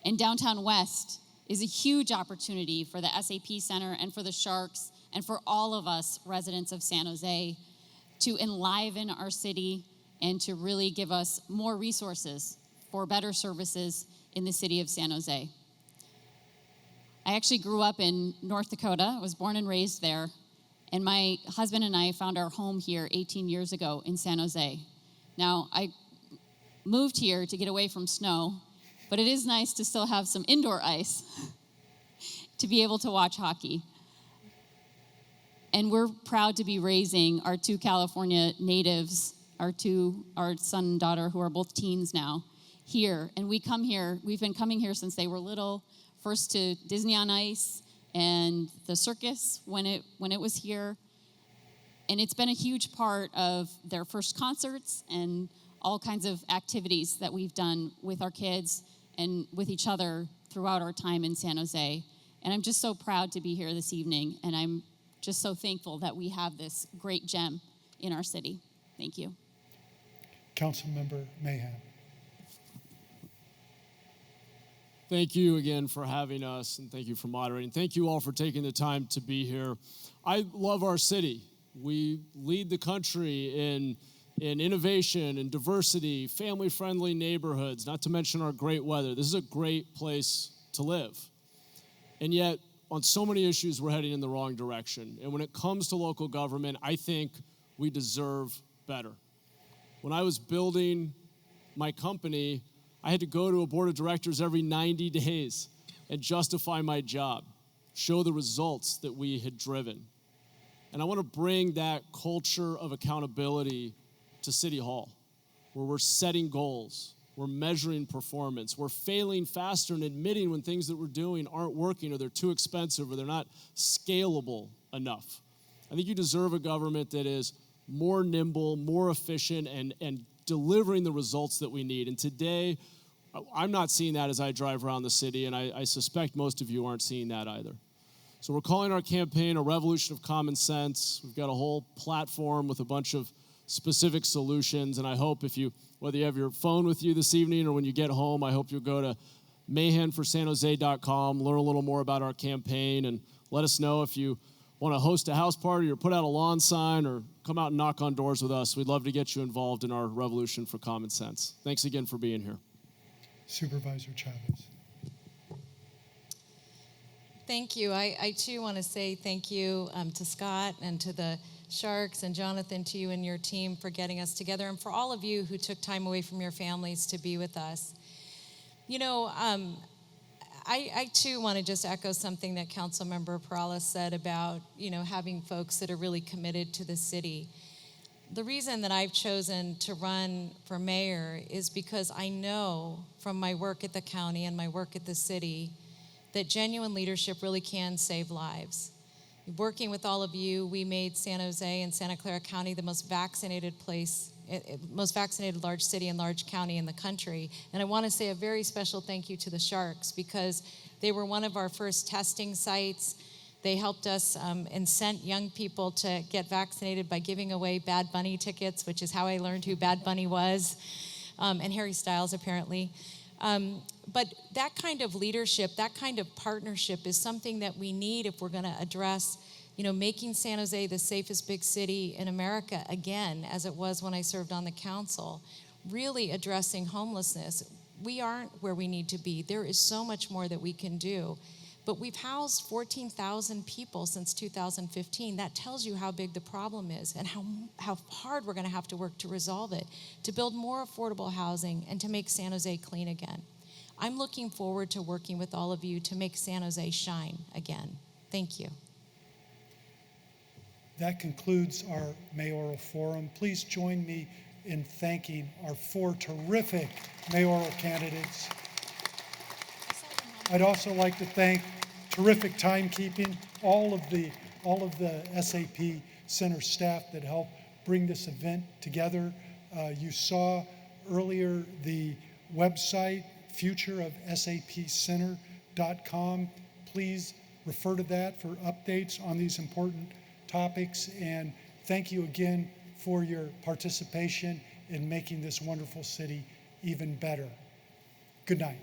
And Downtown West is a huge opportunity for the SAP Center and for the Sharks and for all of us residents of San Jose to enliven our city and to really give us more resources for better services in the city of San Jose. I actually grew up in North Dakota. I was born and raised there. And my husband and I found our home here 18 years ago in San Jose. Now, I moved here to get away from snow, but it is nice to still have some indoor ice to be able to watch hockey. And we're proud to be raising our 2 California natives, our son and daughter, who are both teens now, here. And we've been coming here since they were little, first to Disney on Ice and the circus when it was here. And it's been a huge part of their first concerts and all kinds of activities that we've done with our kids and with each other throughout our time in San Jose. And I'm just so proud to be here this evening, and I'm just so thankful that we have this great gem in our city. Thank you. Councilmember Mahan. Thank you again for having us, and thank you for moderating. Thank you all for taking the time to be here. I love our city. We lead the country in innovation and diversity, family-friendly neighborhoods, not to mention our great weather. This is a great place to live. And yet, on so many issues, we're heading in the wrong direction. And when it comes to local government, I think we deserve better. When I was building my company, I had to go to a board of directors every 90 days and justify my job, show the results that we had driven. And I want to bring that culture of accountability to City Hall, where we're setting goals, we're measuring performance, we're failing faster and admitting when things that we're doing aren't working or they're too expensive or they're not scalable enough. I think you deserve a government that is more nimble, more efficient, and delivering the results that we need. And today, I'm not seeing that as I drive around the city, and I suspect most of you aren't seeing that either. So we're calling our campaign a revolution of common sense. We've got a whole platform with a bunch of specific solutions, and I hope whether you have your phone with you this evening or when you get home, I hope you'll go to mahanforsanjose.com, learn a little more about our campaign, and let us know if you want to host a house party or put out a lawn sign or come out and knock on doors with us. We'd love to get you involved in our revolution for common sense. Thanks again for being here. Supervisor Chavez. Thank you. I too want to say thank you to Scott and to the Sharks and Jonathan, to you and your team for getting us together, and for all of you who took time away from your families to be with us. You know, I too want to just echo something that Councilmember Perales said about, having folks that are really committed to the city. The reason that I've chosen to run for mayor is because I know from my work at the county and my work at the city that genuine leadership really can save lives. Working with all of you, we made San Jose and Santa Clara County the most vaccinated large city and large county in the country. And I want to say a very special thank you to the Sharks, because they were one of our first testing sites. They helped us and sent young people to get vaccinated by giving away Bad Bunny tickets, which is how I learned who Bad Bunny was, and Harry Styles apparently. But that kind of leadership, that kind of partnership is something that we need if we're going to address, making San Jose the safest big city in America again, as it was when I served on the council, really addressing homelessness. We aren't where we need to be. There is so much more that we can do. But we've housed 14,000 people since 2015. That tells you how big the problem is and how hard we're going to have to work to resolve it, to build more affordable housing and to make San Jose clean again. I'm looking forward to working with all of you to make San Jose shine again. Thank you. That concludes our mayoral forum. Please join me in thanking our 4 terrific mayoral candidates. I'd also like to thank terrific timekeeping, all of the SAP Center staff that helped bring this event together. You saw earlier the website, futureofsapcenter.com. Please refer to that for updates on these important topics. And thank you again for your participation in making this wonderful city even better. Good night.